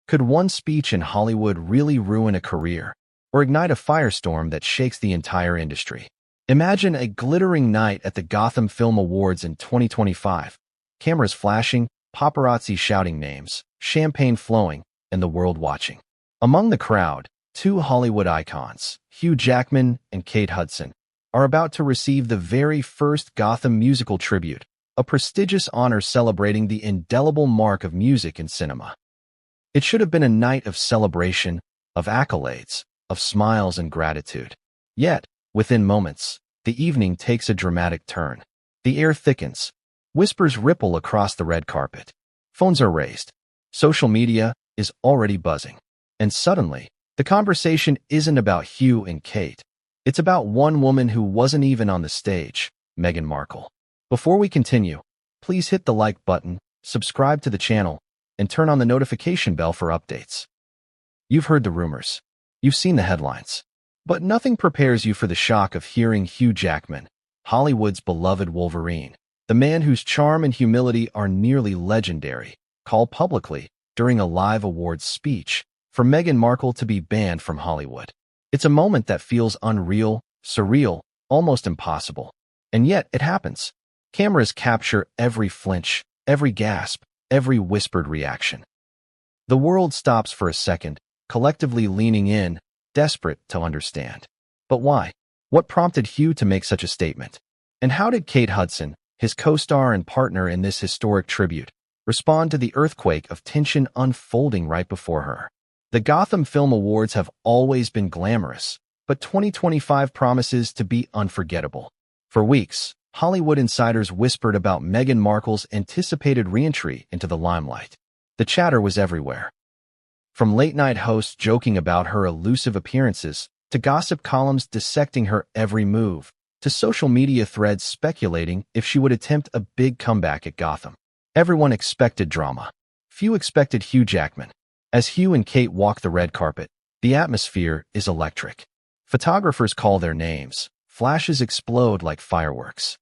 Could one speech in Hollywood really ruin a career or ignite a firestorm that shakes the entire industry? Imagine a glittering night at the Gotham Film Awards in 2025. Cameras flashing, paparazzi shouting names, champagne flowing, and the world watching. Among the crowd, two Hollywood icons, Hugh Jackman and Kate Hudson, are about to receive the very first Gotham musical tribute, a prestigious honor celebrating the indelible mark of music and cinema. It should have been a night of celebration, of accolades, of smiles and gratitude. Yet, within moments, the evening takes a dramatic turn. The air thickens. Whispers ripple across the red carpet. Phones are raised. Social media is already buzzing. And suddenly, the conversation isn't about Hugh and Kate. It's about one woman who wasn't even on the stage, Meghan Markle. Before we continue, please hit the like button, subscribe to the channel, and turn on the notification bell for updates. You've heard the rumors. You've seen the headlines. But nothing prepares you for the shock of hearing Hugh Jackman, Hollywood's beloved Wolverine, the man whose charm and humility are nearly legendary, call publicly, during a live awards speech, for Meghan Markle to be banned from Hollywood. It's a moment that feels unreal, surreal, almost impossible. And yet, it happens. Cameras capture every flinch, every gasp, every whispered reaction. The world stops for a second, collectively leaning in, desperate to understand. But why? What prompted Hugh to make such a statement? And how did Kate Hudson, his co-star and partner in this historic tribute, respond to the earthquake of tension unfolding right before her? The Gotham Film Awards have always been glamorous, but 2025 promises to be unforgettable. For weeks, Hollywood insiders whispered about Meghan Markle's anticipated re-entry into the limelight. The chatter was everywhere. From late-night hosts joking about her elusive appearances, to gossip columns dissecting her every move, to social media threads speculating if she would attempt a big comeback at Gotham. Everyone expected drama. Few expected Hugh Jackman. As Hugh and Kate walk the red carpet, the atmosphere is electric. Photographers call their names. Flashes explode like fireworks.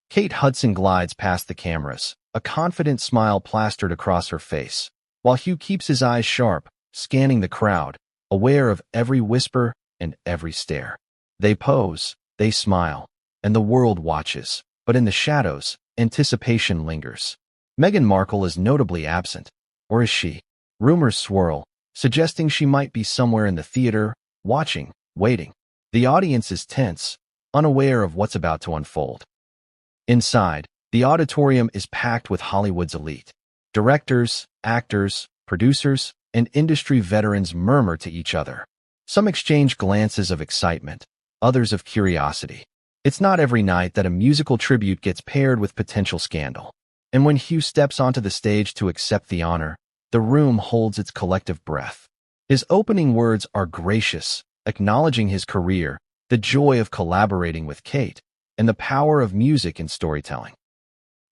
Kate Hudson glides past the cameras, a confident smile plastered across her face, while Hugh keeps his eyes sharp, scanning the crowd, aware of every whisper and every stare. They pose, they smile, and the world watches, but in the shadows, anticipation lingers. Meghan Markle is notably absent, or is she? Rumors swirl, suggesting she might be somewhere in the theater, watching, waiting. The audience is tense, unaware of what's about to unfold. Inside, the auditorium is packed with Hollywood's elite. Directors, actors, producers, and industry veterans murmur to each other. Some exchange glances of excitement, others of curiosity. It's not every night that a musical tribute gets paired with potential scandal. And when Hugh steps onto the stage to accept the honor, the room holds its collective breath. His opening words are gracious, acknowledging his career, the joy of collaborating with Kate, and the power of music in storytelling.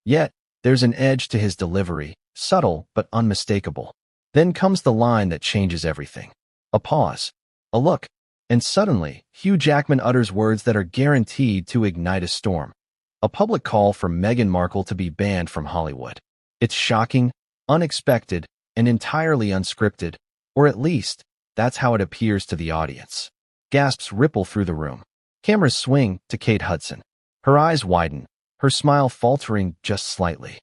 Yet, there's an edge to his delivery, subtle but unmistakable. Then comes the line that changes everything. A pause, a look, and suddenly, Hugh Jackman utters words that are guaranteed to ignite a storm. A public call for Meghan Markle to be banned from Hollywood. It's shocking, unexpected, and entirely unscripted, or at least, that's how it appears to the audience. Gasps ripple through the room. Cameras swing to Kate Hudson. Her eyes widen, her smile faltering just slightly.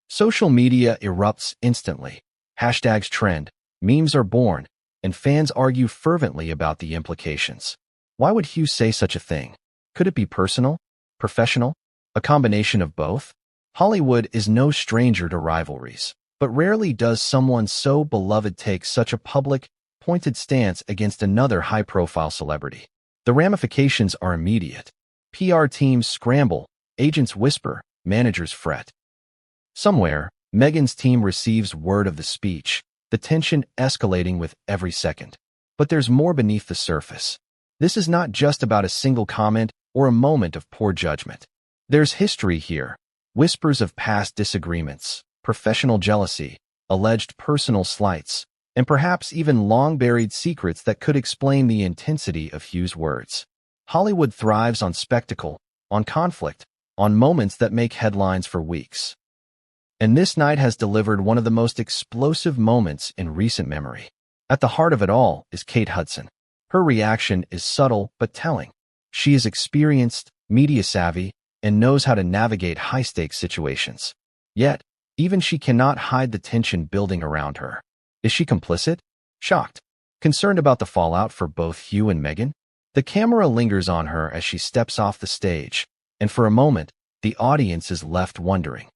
Social media erupts instantly. Hashtags trend, memes are born, and fans argue fervently about the implications. Why would Hugh say such a thing? Could it be personal? Professional? A combination of both? Hollywood is no stranger to rivalries, but rarely does someone so beloved take such a public, pointed stance against another high-profile celebrity. The ramifications are immediate. PR teams scramble, agents whisper, managers fret. Somewhere, Meghan's team receives word of the speech, the tension escalating with every second. But there's more beneath the surface. This is not just about a single comment or a moment of poor judgment. There's history here, whispers of past disagreements, professional jealousy, alleged personal slights, and perhaps even long-buried secrets that could explain the intensity of Hugh's words. Hollywood thrives on spectacle, on conflict, on moments that make headlines for weeks. And this night has delivered one of the most explosive moments in recent memory. At the heart of it all is Kate Hudson. Her reaction is subtle but telling. She is experienced, media-savvy, and knows how to navigate high-stakes situations. Yet, even she cannot hide the tension building around her. Is she complicit? Shocked? Concerned about the fallout for both Hugh and Meghan? The camera lingers on her as she steps off the stage, and for a moment, the audience is left wondering.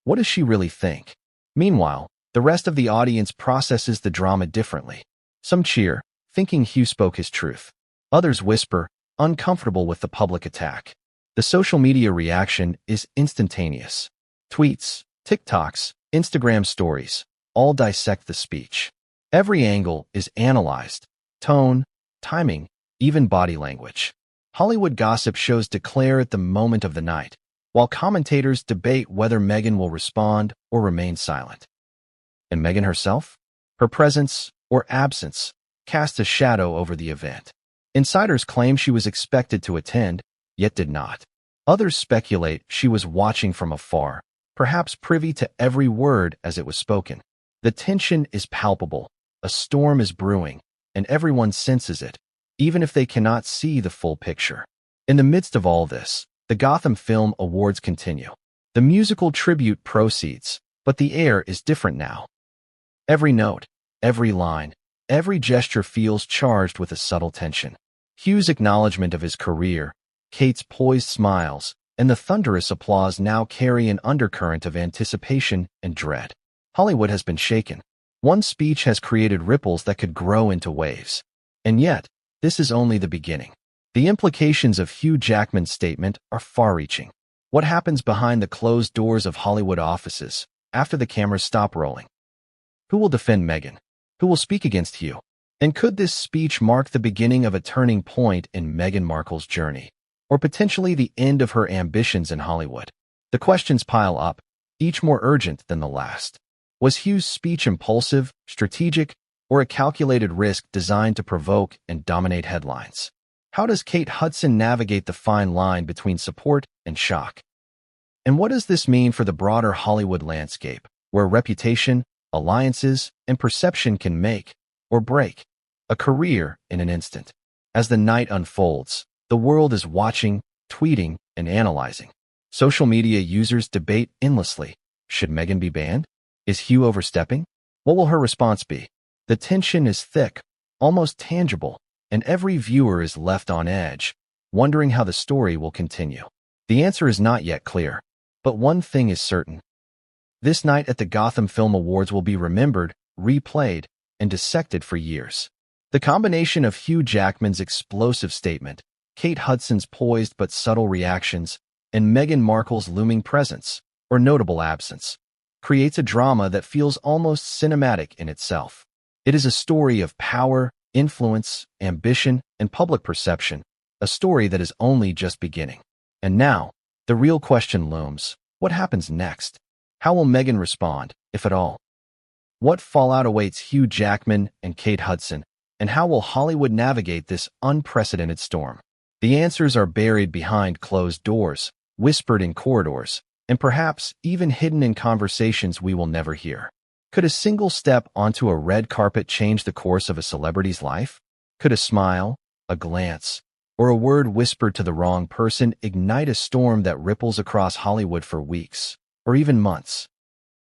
What does she really think? Meanwhile, the rest of the audience processes the drama differently. Some cheer, thinking Hugh spoke his truth. Others whisper, uncomfortable with the public attack. The social media reaction is instantaneous. Tweets, TikToks, Instagram stories, all dissect the speech. Every angle is analyzed. Tone, timing, even body language. Hollywood gossip shows declare at the moment of the night, while commentators debate whether Meghan will respond or remain silent. And Meghan herself? Her presence or absence cast a shadow over the event. Insiders claim she was expected to attend, yet did not. Others speculate she was watching from afar, perhaps privy to every word as it was spoken. The tension is palpable, a storm is brewing, and everyone senses it, even if they cannot see the full picture. In the midst of all this, the Gotham Film Awards continue. The musical tribute proceeds, but the air is different now. Every note, every line, every gesture feels charged with a subtle tension. Hugh's acknowledgement of his career, Kate's poised smiles, and the thunderous applause now carry an undercurrent of anticipation and dread. Hollywood has been shaken. One speech has created ripples that could grow into waves. And yet, this is only the beginning. The implications of Hugh Jackman's statement are far-reaching. What happens behind the closed doors of Hollywood offices after the cameras stop rolling? Who will defend Meghan? Who will speak against Hugh? And could this speech mark the beginning of a turning point in Meghan Markle's journey, or potentially the end of her ambitions in Hollywood? The questions pile up, each more urgent than the last. Was Hugh's speech impulsive, strategic, or a calculated risk designed to provoke and dominate headlines? How does Kate Hudson navigate the fine line between support and shock? And what does this mean for the broader Hollywood landscape, where reputation, alliances, and perception can make or break a career in an instant? As the night unfolds, the world is watching, tweeting, and analyzing. Social media users debate endlessly. Should Meghan be banned? Is Hugh overstepping? What will her response be? The tension is thick, almost tangible, and every viewer is left on edge, wondering how the story will continue. The answer is not yet clear, but one thing is certain. This night at the Gotham Film Awards will be remembered, replayed, and dissected for years. The combination of Hugh Jackman's explosive statement, Kate Hudson's poised but subtle reactions, and Meghan Markle's looming presence, or notable absence, creates a drama that feels almost cinematic in itself. It is a story of power, influence, ambition, and public perception, a story that is only just beginning. And now, the real question looms: what happens next? How will Meghan respond, if at all? What fallout awaits Hugh Jackman and Kate Hudson, and how will Hollywood navigate this unprecedented storm? The answers are buried behind closed doors, whispered in corridors, and perhaps even hidden in conversations we will never hear. Could a single step onto a red carpet change the course of a celebrity's life? Could a smile, a glance, or a word whispered to the wrong person ignite a storm that ripples across Hollywood for weeks, or even months?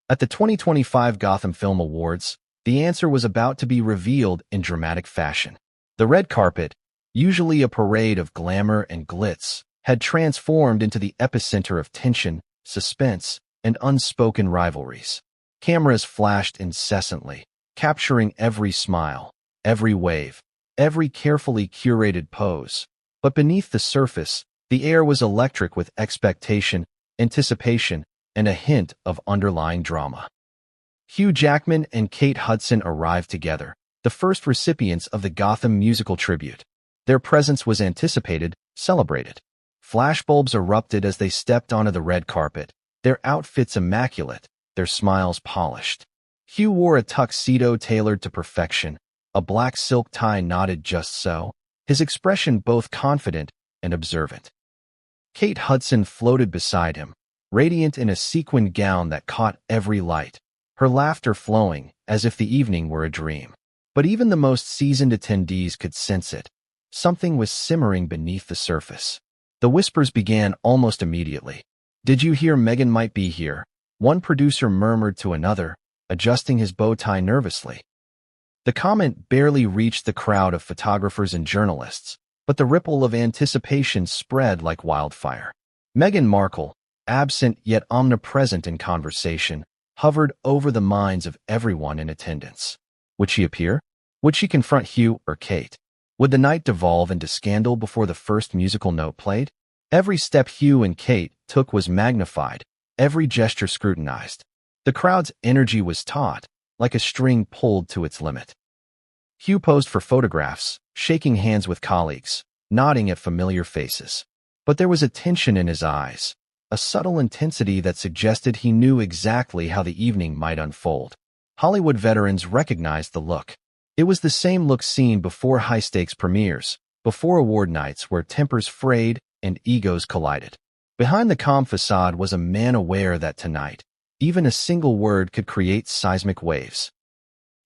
At the 2025 Gotham Film Awards, the answer was about to be revealed in dramatic fashion. The red carpet, usually a parade of glamour and glitz, had transformed into the epicenter of tension, suspense, and unspoken rivalries. Cameras flashed incessantly, capturing every smile, every wave, every carefully curated pose. But beneath the surface, the air was electric with expectation, anticipation, and a hint of underlying drama. Hugh Jackman and Kate Hudson arrived together, the first recipients of the Gotham musical tribute. Their presence was anticipated, celebrated. Flashbulbs erupted as they stepped onto the red carpet, their outfits immaculate, their smiles polished. Hugh wore a tuxedo tailored to perfection, a black silk tie knotted just so, his expression both confident and observant. Kate Hudson floated beside him, radiant in a sequined gown that caught every light, her laughter flowing as if the evening were a dream. But even the most seasoned attendees could sense it. Something was simmering beneath the surface. The whispers began almost immediately. "Did you hear Meghan might be here?" one producer murmured to another, adjusting his bow tie nervously. The comment barely reached the crowd of photographers and journalists, but the ripple of anticipation spread like wildfire. Meghan Markle, absent yet omnipresent in conversation, hovered over the minds of everyone in attendance. Would she appear? Would she confront Hugh or Kate? Would the night devolve into scandal before the first musical note played? Every step Hugh and Kate took was magnified, every gesture scrutinized. The crowd's energy was taut, like a string pulled to its limit. Hugh posed for photographs, shaking hands with colleagues, nodding at familiar faces. But there was a tension in his eyes, a subtle intensity that suggested he knew exactly how the evening might unfold. Hollywood veterans recognized the look. It was the same look seen before high-stakes premieres, before award nights where tempers frayed and egos collided. Behind the calm facade was a man aware that tonight, even a single word could create seismic waves.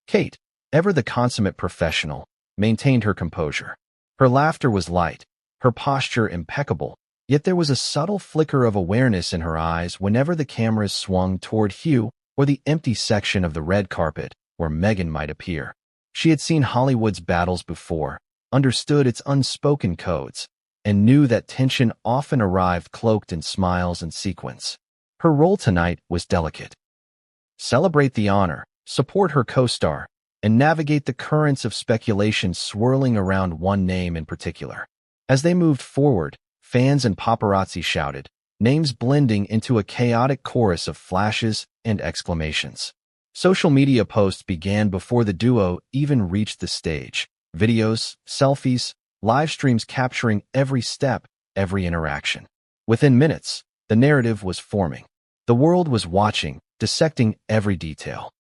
Kate, ever the consummate professional, maintained her composure. Her laughter was light, her posture impeccable, yet there was a subtle flicker of awareness in her eyes whenever the cameras swung toward Hugh or the empty section of the red carpet where Meghan might appear. She had seen Hollywood's battles before, understood its unspoken codes, and knew that tension often arrived cloaked in smiles and sequins. Her role tonight was delicate. Celebrate the honor, support her co-star, and navigate the currents of speculation swirling around one name in particular. As they moved forward, fans and paparazzi shouted, names blending into a chaotic chorus of flashes and exclamations. Social media posts began before the duo even reached the stage. Videos, selfies, live streams capturing every step, every interaction. Within minutes, the narrative was forming. The world was watching, dissecting every detail.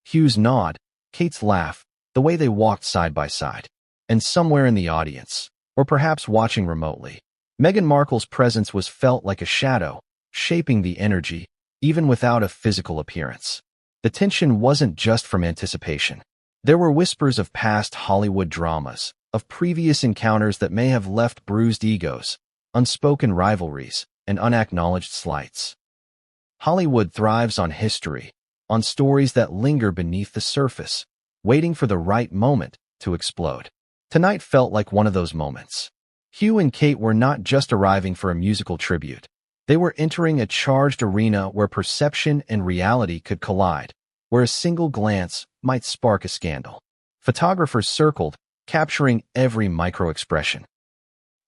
Hugh's nod, Kate's laugh, the way they walked side by side. And somewhere in the audience, or perhaps watching remotely, Meghan Markle's presence was felt like a shadow, shaping the energy, even without a physical appearance. The tension wasn't just from anticipation. There were whispers of past Hollywood dramas, of previous encounters that may have left bruised egos, unspoken rivalries, and unacknowledged slights. Hollywood thrives on history, on stories that linger beneath the surface, waiting for the right moment to explode. Tonight felt like one of those moments. Hugh and Kate were not just arriving for a musical tribute. They were entering a charged arena where perception and reality could collide, where a single glance might spark a scandal. Photographers circled, capturing every micro-expression.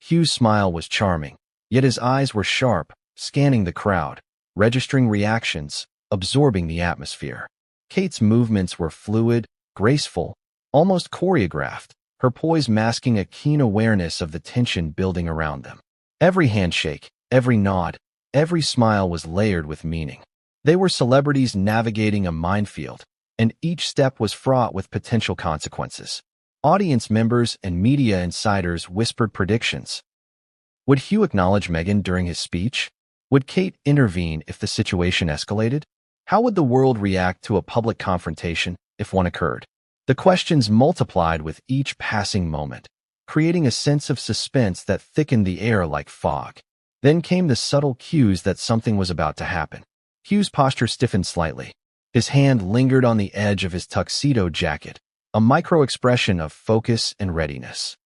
Hugh's smile was charming, yet his eyes were sharp, scanning the crowd, registering reactions, absorbing the atmosphere. Kate's movements were fluid, graceful, almost choreographed, her poise masking a keen awareness of the tension building around them. Every handshake, every nod, every smile was layered with meaning. They were celebrities navigating a minefield, and each step was fraught with potential consequences. Audience members and media insiders whispered predictions. Would Hugh acknowledge Meghan during his speech? Would Kate intervene if the situation escalated? How would the world react to a public confrontation if one occurred? The questions multiplied with each passing moment, creating a sense of suspense that thickened the air like fog. Then came the subtle cues that something was about to happen. Hugh's posture stiffened slightly. His hand lingered on the edge of his tuxedo jacket, a micro-expression of focus and readiness.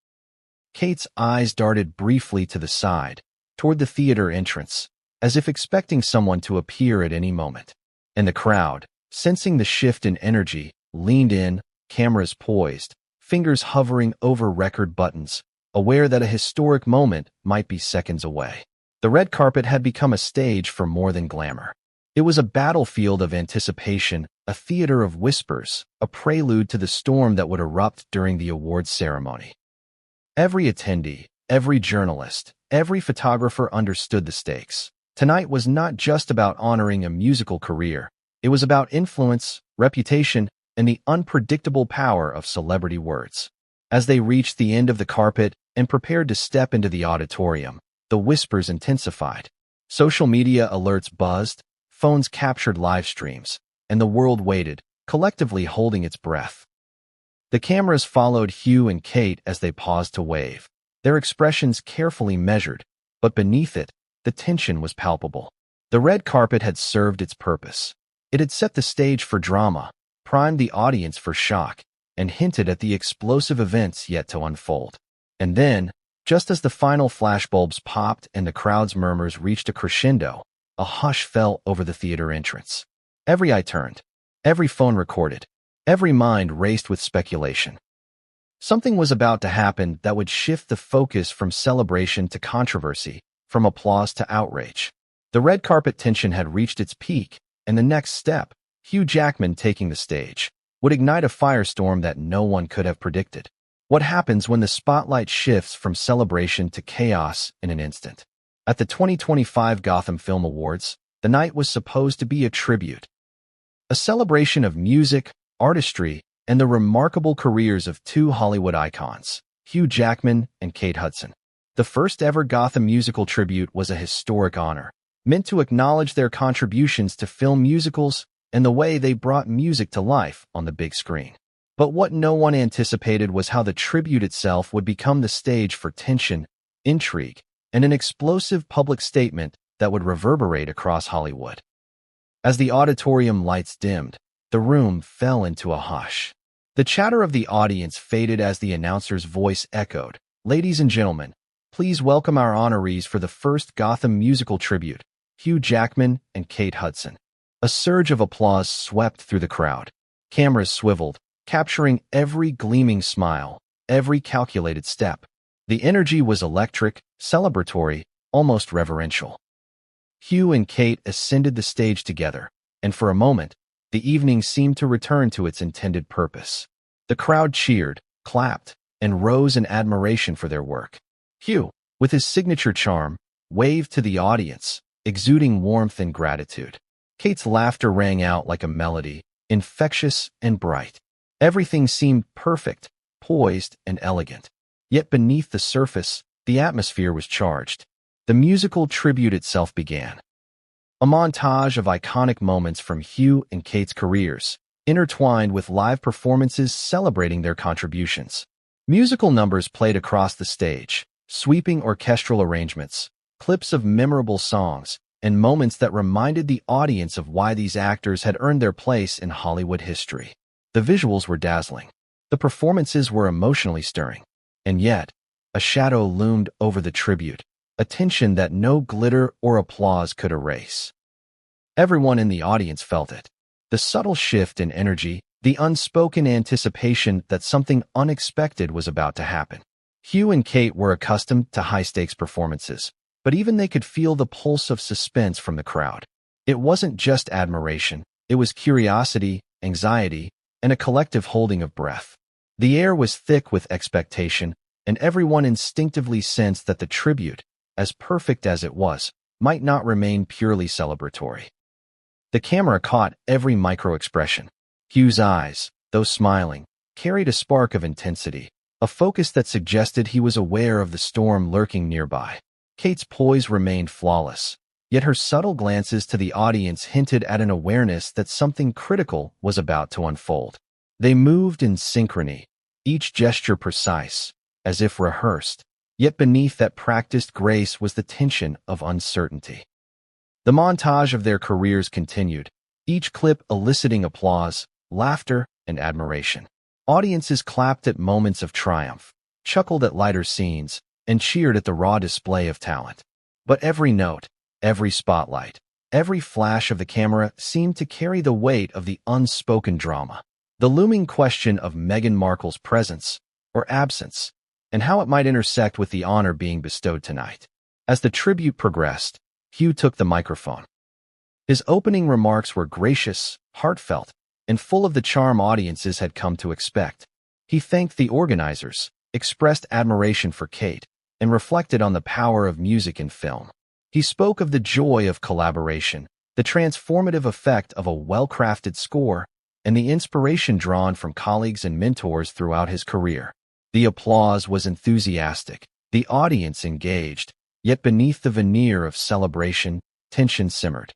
Kate's eyes darted briefly to the side, toward the theater entrance, as if expecting someone to appear at any moment. And the crowd, sensing the shift in energy, leaned in, cameras poised, fingers hovering over record buttons, aware that a historic moment might be seconds away. The red carpet had become a stage for more than glamour. It was a battlefield of anticipation, a theater of whispers, a prelude to the storm that would erupt during the awards ceremony. Every attendee, every journalist, every photographer understood the stakes. Tonight was not just about honoring a musical career. It was about influence, reputation, and the unpredictable power of celebrity words. As they reached the end of the carpet and prepared to step into the auditorium, the whispers intensified. Social media alerts buzzed, phones captured live streams, and the world waited, collectively holding its breath. The cameras followed Hugh and Kate as they paused to wave, their expressions carefully measured, but beneath it, the tension was palpable. The red carpet had served its purpose. It had set the stage for drama, primed the audience for shock, and hinted at the explosive events yet to unfold. And then, just as the final flashbulbs popped and the crowd's murmurs reached a crescendo, a hush fell over the theater entrance. Every eye turned, every phone recorded, every mind raced with speculation. Something was about to happen that would shift the focus from celebration to controversy, from applause to outrage. The red carpet tension had reached its peak, and the next step, Hugh Jackman taking the stage, would ignite a firestorm that no one could have predicted. What happens when the spotlight shifts from celebration to chaos in an instant? At the 2025 Gotham Film Awards, the night was supposed to be a tribute, a celebration of music, artistry, and the remarkable careers of two Hollywood icons, Hugh Jackman and Kate Hudson. The first ever Gotham musical tribute was a historic honor, meant to acknowledge their contributions to film musicals and the way they brought music to life on the big screen. But what no one anticipated was how the tribute itself would become the stage for tension, intrigue, and an explosive public statement that would reverberate across Hollywood. As the auditorium lights dimmed, the room fell into a hush. The chatter of the audience faded as the announcer's voice echoed, "Ladies and gentlemen, please welcome our honorees for the first Gotham musical tribute, Hugh Jackman and Kate Hudson." A surge of applause swept through the crowd. Cameras swiveled, capturing every gleaming smile, every calculated step. The energy was electric, celebratory, almost reverential. Hugh and Kate ascended the stage together, and for a moment, the evening seemed to return to its intended purpose. The crowd cheered, clapped, and rose in admiration for their work. Hugh, with his signature charm, waved to the audience, exuding warmth and gratitude. Kate's laughter rang out like a melody, infectious and bright. Everything seemed perfect, poised, and elegant. Yet beneath the surface, the atmosphere was charged. The musical tribute itself began. A montage of iconic moments from Hugh and Kate's careers, intertwined with live performances celebrating their contributions. Musical numbers played across the stage, sweeping orchestral arrangements, clips of memorable songs, and moments that reminded the audience of why these actors had earned their place in Hollywood history. The visuals were dazzling. The performances were emotionally stirring. And yet, a shadow loomed over the tribute, a tension that no glitter or applause could erase. Everyone in the audience felt it. The subtle shift in energy, the unspoken anticipation that something unexpected was about to happen. Hugh and Kate were accustomed to high-stakes performances, but even they could feel the pulse of suspense from the crowd. It wasn't just admiration, it was curiosity, anxiety, and a collective holding of breath. The air was thick with expectation, and everyone instinctively sensed that the tribute, as perfect as it was, might not remain purely celebratory. The camera caught every micro-expression. Hugh's eyes, though smiling, carried a spark of intensity, a focus that suggested he was aware of the storm lurking nearby. Kate's poise remained flawless, yet her subtle glances to the audience hinted at an awareness that something critical was about to unfold. They moved in synchrony, each gesture precise, as if rehearsed, yet beneath that practiced grace was the tension of uncertainty. The montage of their careers continued, each clip eliciting applause, laughter, and admiration. Audiences clapped at moments of triumph, chuckled at lighter scenes, and cheered at the raw display of talent. But every note, every spotlight, every flash of the camera seemed to carry the weight of the unspoken drama. The looming question of Meghan Markle's presence, or absence, and how it might intersect with the honor being bestowed tonight. As the tribute progressed, Hugh took the microphone. His opening remarks were gracious, heartfelt, and full of the charm audiences had come to expect. He thanked the organizers, expressed admiration for Kate, and reflected on the power of music in film. He spoke of the joy of collaboration, the transformative effect of a well-crafted score, and the inspiration drawn from colleagues and mentors throughout his career. The applause was enthusiastic, the audience engaged, Yet beneath the veneer of celebration, tension simmered.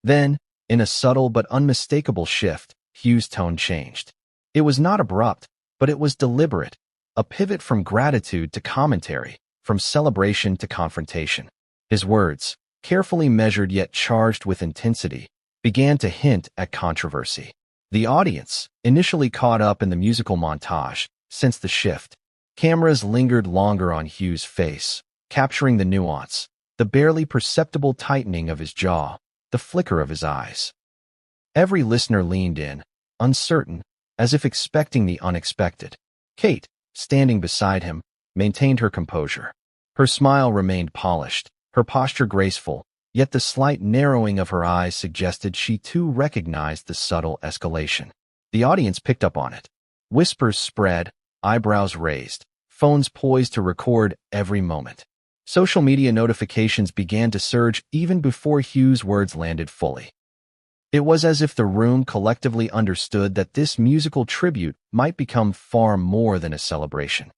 Then, in a subtle but unmistakable shift, Hugh's tone changed. It was not abrupt, but it was deliberate, a pivot from gratitude to commentary, from celebration to confrontation. His words, carefully measured yet charged with intensity, began to hint at controversy. The audience, initially caught up in the musical montage, sensed the shift. Cameras lingered longer on Hugh's face, capturing the nuance, the barely perceptible tightening of his jaw, the flicker of his eyes. Every listener leaned in, uncertain, as if expecting the unexpected. Kate, standing beside him, maintained her composure. Her smile remained polished, her posture graceful, yet the slight narrowing of her eyes suggested she too recognized the subtle escalation. The audience picked up on it. Whispers spread, eyebrows raised, phones poised to record every moment. Social media notifications began to surge even before Hugh's words landed fully. It was as if the room collectively understood that this musical tribute might become far more than a celebration.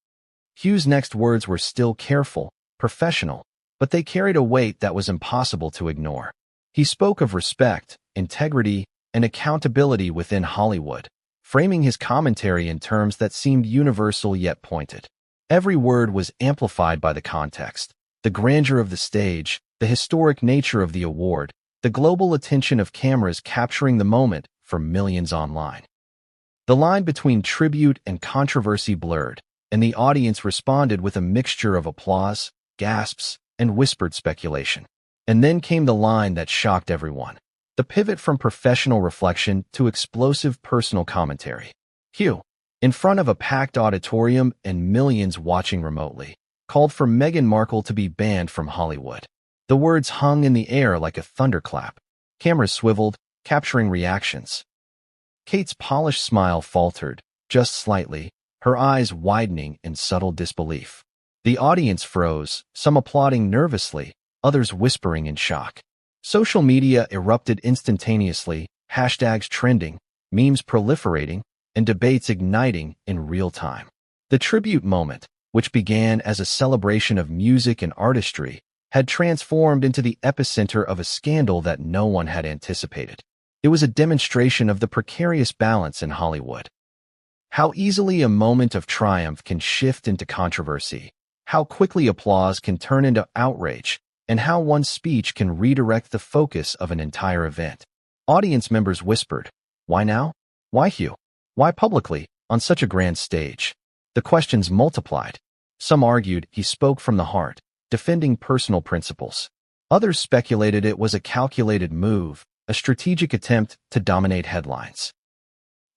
Hugh's next words were still careful, professional, but they carried a weight that was impossible to ignore. He spoke of respect, integrity, and accountability within Hollywood, framing his commentary in terms that seemed universal yet pointed. Every word was amplified by the context, the grandeur of the stage, the historic nature of the award, the global attention of cameras capturing the moment for millions online. The line between tribute and controversy blurred, and the audience responded with a mixture of applause, gasps, and whispered speculation. And then came the line that shocked everyone, the pivot from professional reflection to explosive personal commentary. Hugh, in front of a packed auditorium and millions watching remotely, called for Meghan Markle to be banned from Hollywood. The words hung in the air like a thunderclap. Cameras swiveled, capturing reactions. Kate's polished smile faltered, just slightly, her eyes widening in subtle disbelief. The audience froze, some applauding nervously, others whispering in shock. Social media erupted instantaneously, hashtags trending, memes proliferating, and debates igniting in real time. The tribute moment, which began as a celebration of music and artistry, had transformed into the epicenter of a scandal that no one had anticipated. It was a demonstration of the precarious balance in Hollywood. How easily a moment of triumph can shift into controversy, how quickly applause can turn into outrage, and how one speech can redirect the focus of an entire event. Audience members whispered, "Why now? Why Hugh? Why publicly, on such a grand stage?" The questions multiplied. Some argued he spoke from the heart, defending personal principles. Others speculated it was a calculated move, a strategic attempt to dominate headlines.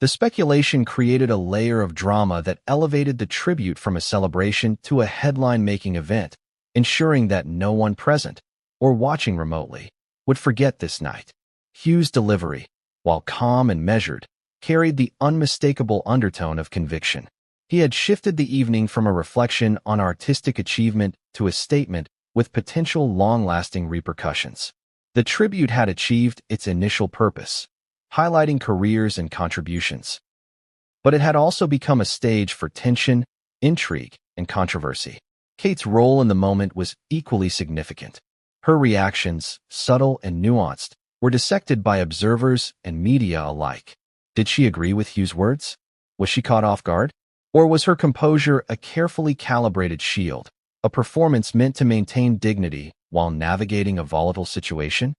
The speculation created a layer of drama that elevated the tribute from a celebration to a headline-making event, ensuring that no one present, or watching remotely, would forget this night. Hugh's delivery, while calm and measured, carried the unmistakable undertone of conviction. He had shifted the evening from a reflection on artistic achievement to a statement with potential long-lasting repercussions. The tribute had achieved its initial purpose, highlighting careers and contributions. But it had also become a stage for tension, intrigue, and controversy. Kate's role in the moment was equally significant. Her reactions, subtle and nuanced, were dissected by observers and media alike. Did she agree with Hugh's words? Was she caught off guard? Or was her composure a carefully calibrated shield, a performance meant to maintain dignity while navigating a volatile situation?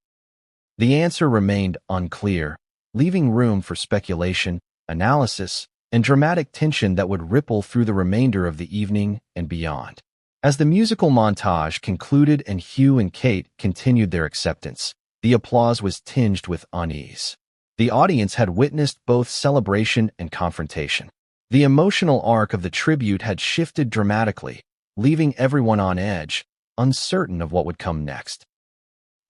The answer remained unclear, leaving room for speculation, analysis, and dramatic tension that would ripple through the remainder of the evening and beyond. As the musical montage concluded and Hugh and Kate continued their acceptance, the applause was tinged with unease. The audience had witnessed both celebration and confrontation. The emotional arc of the tribute had shifted dramatically, leaving everyone on edge, uncertain of what would come next.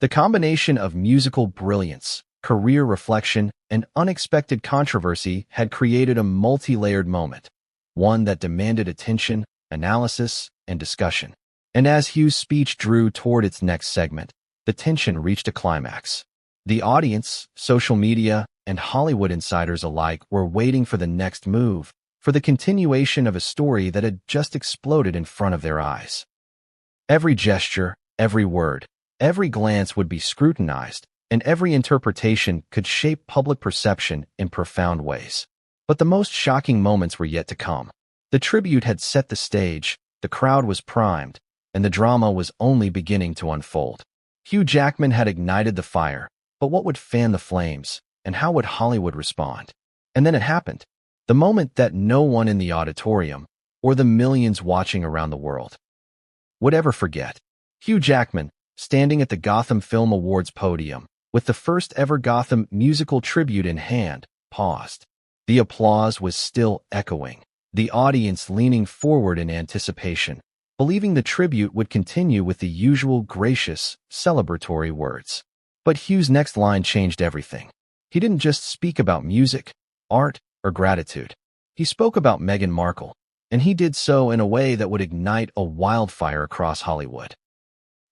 The combination of musical brilliance, career reflection, and unexpected controversy had created a multi-layered moment, one that demanded attention, analysis, and discussion. And as Hugh's speech drew toward its next segment, the tension reached a climax. The audience, social media, and Hollywood insiders alike were waiting for the next move, for the continuation of a story that had just exploded in front of their eyes. Every gesture, Every word, every glance would be scrutinized, and every interpretation could shape public perception in profound ways. But the most shocking moments were yet to come. The tribute had set the stage, the crowd was primed, and the drama was only beginning to unfold. Hugh Jackman had ignited the fire, but what would fan the flames, and how would Hollywood respond? And then it happened, the moment that no one in the auditorium, or the millions watching around the world, would ever forget. Hugh Jackman, standing at the Gotham Film Awards podium, with the first ever Gotham musical tribute in hand, paused. The applause was still echoing, the audience leaning forward in anticipation, believing the tribute would continue with the usual gracious, celebratory words. But Hugh's next line changed everything. He didn't just speak about music, art, or gratitude. He spoke about Meghan Markle, and he did so in a way that would ignite a wildfire across Hollywood.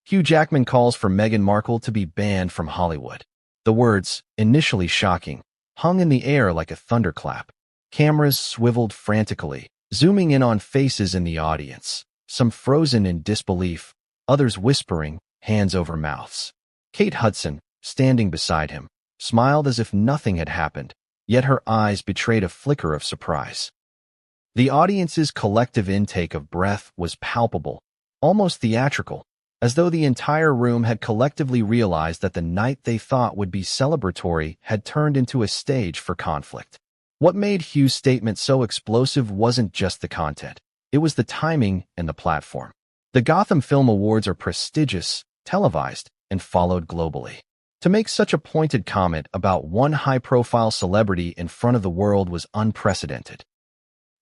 Hugh Jackman calls for Meghan Markle to be banned from Hollywood. The words, initially shocking, hung in the air like a thunderclap. Cameras swiveled frantically, zooming in on faces in the audience, some frozen in disbelief, others whispering, hands over mouths. Kate Hudson, standing beside him, smiled as if nothing had happened, yet her eyes betrayed a flicker of surprise. The audience's collective intake of breath was palpable, almost theatrical, as though the entire room had collectively realized that the night they thought would be celebratory had turned into a stage for conflict. What made Hugh's statement so explosive wasn't just the content. It was the timing and the platform. The Gotham Film Awards are prestigious, televised, and followed globally. To make such a pointed comment about one high-profile celebrity in front of the world was unprecedented.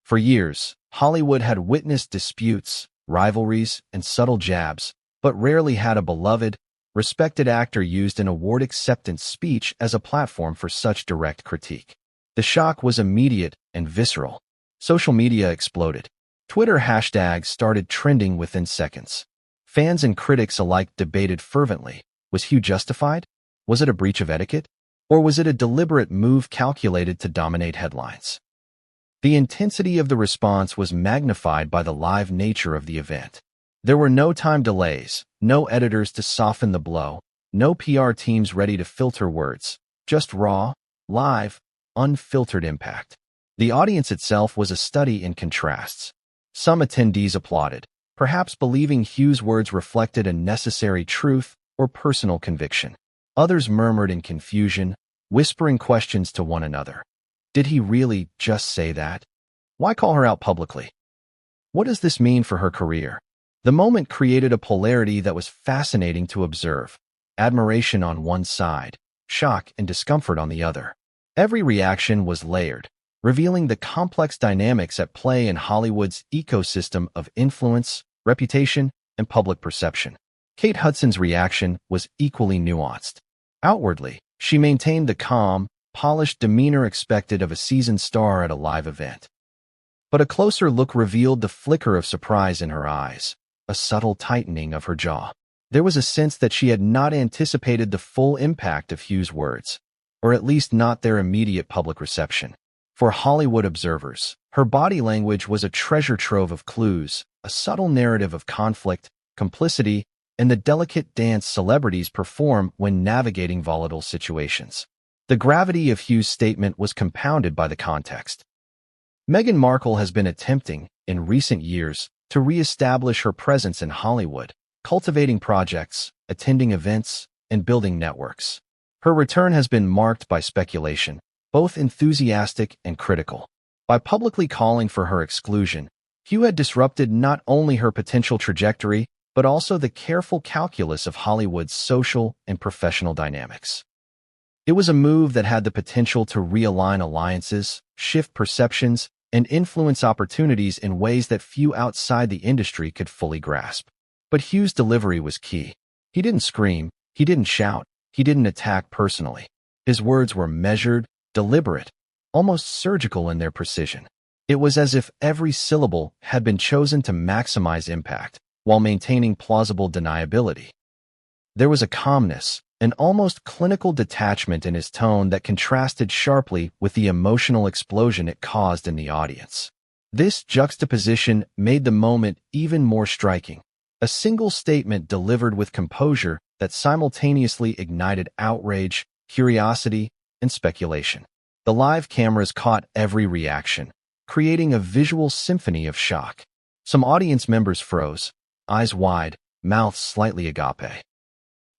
For years, Hollywood had witnessed disputes, rivalries, and subtle jabs, but rarely had a beloved, respected actor used an award acceptance speech as a platform for such direct critique. The shock was immediate and visceral. Social media exploded. Twitter hashtags started trending within seconds. Fans and critics alike debated fervently. Was Hugh justified? Was it a breach of etiquette? Or was it a deliberate move calculated to dominate headlines? The intensity of the response was magnified by the live nature of the event. There were no time delays, no editors to soften the blow, no PR teams ready to filter words, just raw, live, unfiltered impact. The audience itself was a study in contrasts. Some attendees applauded, perhaps believing Hugh's words reflected a necessary truth or personal conviction. Others murmured in confusion, whispering questions to one another. Did he really just say that? Why call her out publicly? What does this mean for her career? The moment created a polarity that was fascinating to observe. Admiration on one side, shock and discomfort on the other. Every reaction was layered, revealing the complex dynamics at play in Hollywood's ecosystem of influence, reputation, and public perception. Kate Hudson's reaction was equally nuanced. Outwardly, she maintained the calm, polished demeanor expected of a seasoned star at a live event. But a closer look revealed the flicker of surprise in her eyes, a subtle tightening of her jaw. There was a sense that she had not anticipated the full impact of Hugh's words, or at least not their immediate public reception. For Hollywood observers, her body language was a treasure trove of clues, a subtle narrative of conflict, complicity, and the delicate dance celebrities perform when navigating volatile situations. The gravity of Hugh's statement was compounded by the context. Meghan Markle has been attempting, in recent years, to re-establish her presence in Hollywood, cultivating projects, attending events, and building networks. Her return has been marked by speculation, both enthusiastic and critical. By publicly calling for her exclusion, Hugh had disrupted not only her potential trajectory, but also the careful calculus of Hollywood's social and professional dynamics. It was a move that had the potential to realign alliances, shift perceptions, and influence opportunities in ways that few outside the industry could fully grasp. But Hugh's delivery was key. He didn't scream, he didn't shout, he didn't attack personally. His words were measured, deliberate, almost surgical in their precision. It was as if every syllable had been chosen to maximize impact, while maintaining plausible deniability. There was a calmness, an almost clinical detachment in his tone that contrasted sharply with the emotional explosion it caused in the audience. This juxtaposition made the moment even more striking. A single statement delivered with composure that simultaneously ignited outrage, curiosity, and speculation. The live cameras caught every reaction, creating a visual symphony of shock. Some audience members froze, eyes wide, mouths slightly agape.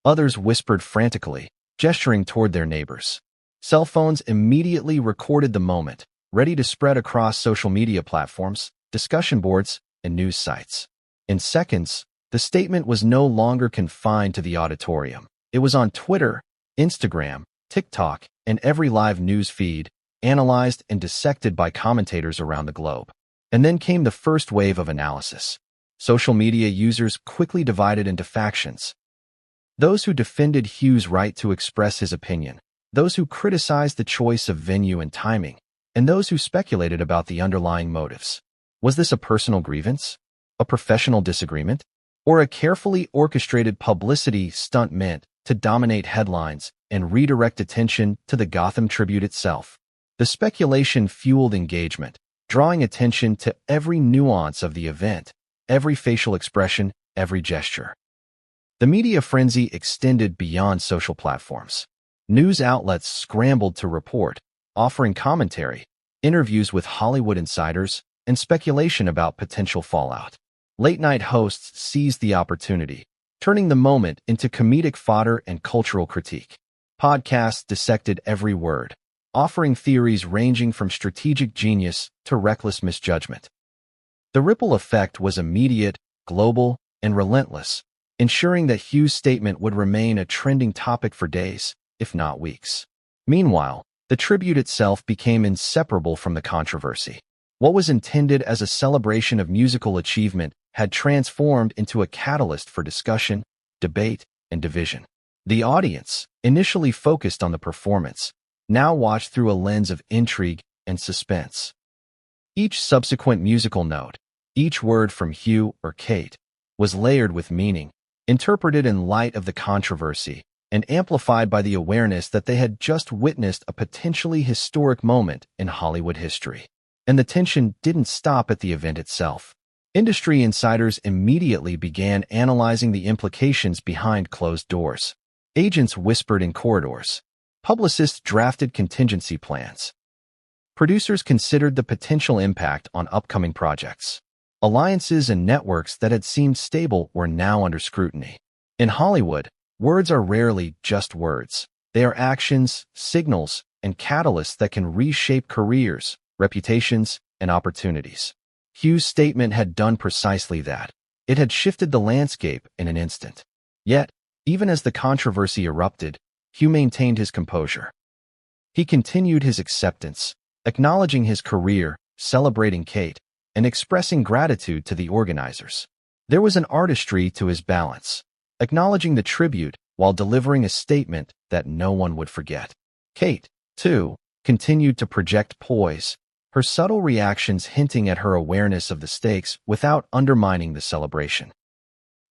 Others whispered frantically, gesturing toward their neighbors. Cell phones immediately recorded the moment, ready to spread across social media platforms, discussion boards, and news sites. In seconds, the statement was no longer confined to the auditorium. It was on Twitter, Instagram, TikTok, and every live news feed, analyzed and dissected by commentators around the globe. And then came the first wave of analysis. Social media users quickly divided into factions. Those who defended Hugh's right to express his opinion, those who criticized the choice of venue and timing, and those who speculated about the underlying motives. Was this a personal grievance? A professional disagreement? Or a carefully orchestrated publicity stunt meant to dominate headlines and redirect attention to the Gotham Tribute itself? The speculation fueled engagement, drawing attention to every nuance of the event, every facial expression, every gesture. The media frenzy extended beyond social platforms. News outlets scrambled to report, offering commentary, interviews with Hollywood insiders, and speculation about potential fallout. Late-night hosts seized the opportunity, turning the moment into comedic fodder and cultural critique. Podcasts dissected every word, offering theories ranging from strategic genius to reckless misjudgment. The ripple effect was immediate, global, and relentless, ensuring that Hugh's statement would remain a trending topic for days, if not weeks. Meanwhile, the tribute itself became inseparable from the controversy. What was intended as a celebration of musical achievement had transformed into a catalyst for discussion, debate, and division. The audience, initially focused on the performance, now watched through a lens of intrigue and suspense. Each subsequent musical note, each word from Hugh or Kate, was layered with meaning, interpreted in light of the controversy, and amplified by the awareness that they had just witnessed a potentially historic moment in Hollywood history. And the tension didn't stop at the event itself. Industry insiders immediately began analyzing the implications behind closed doors. Agents whispered in corridors. Publicists drafted contingency plans. Producers considered the potential impact on upcoming projects. Alliances and networks that had seemed stable were now under scrutiny. In Hollywood, words are rarely just words. They are actions, signals, and catalysts that can reshape careers, reputations, and opportunities. Hugh's statement had done precisely that. It had shifted the landscape in an instant. Yet, even as the controversy erupted, Hugh maintained his composure. He continued his acceptance, acknowledging his career, celebrating Kate, and expressing gratitude to the organizers. There was an artistry to his balance, acknowledging the tribute while delivering a statement that no one would forget. Kate, too, continued to project poise, her subtle reactions hinting at her awareness of the stakes without undermining the celebration.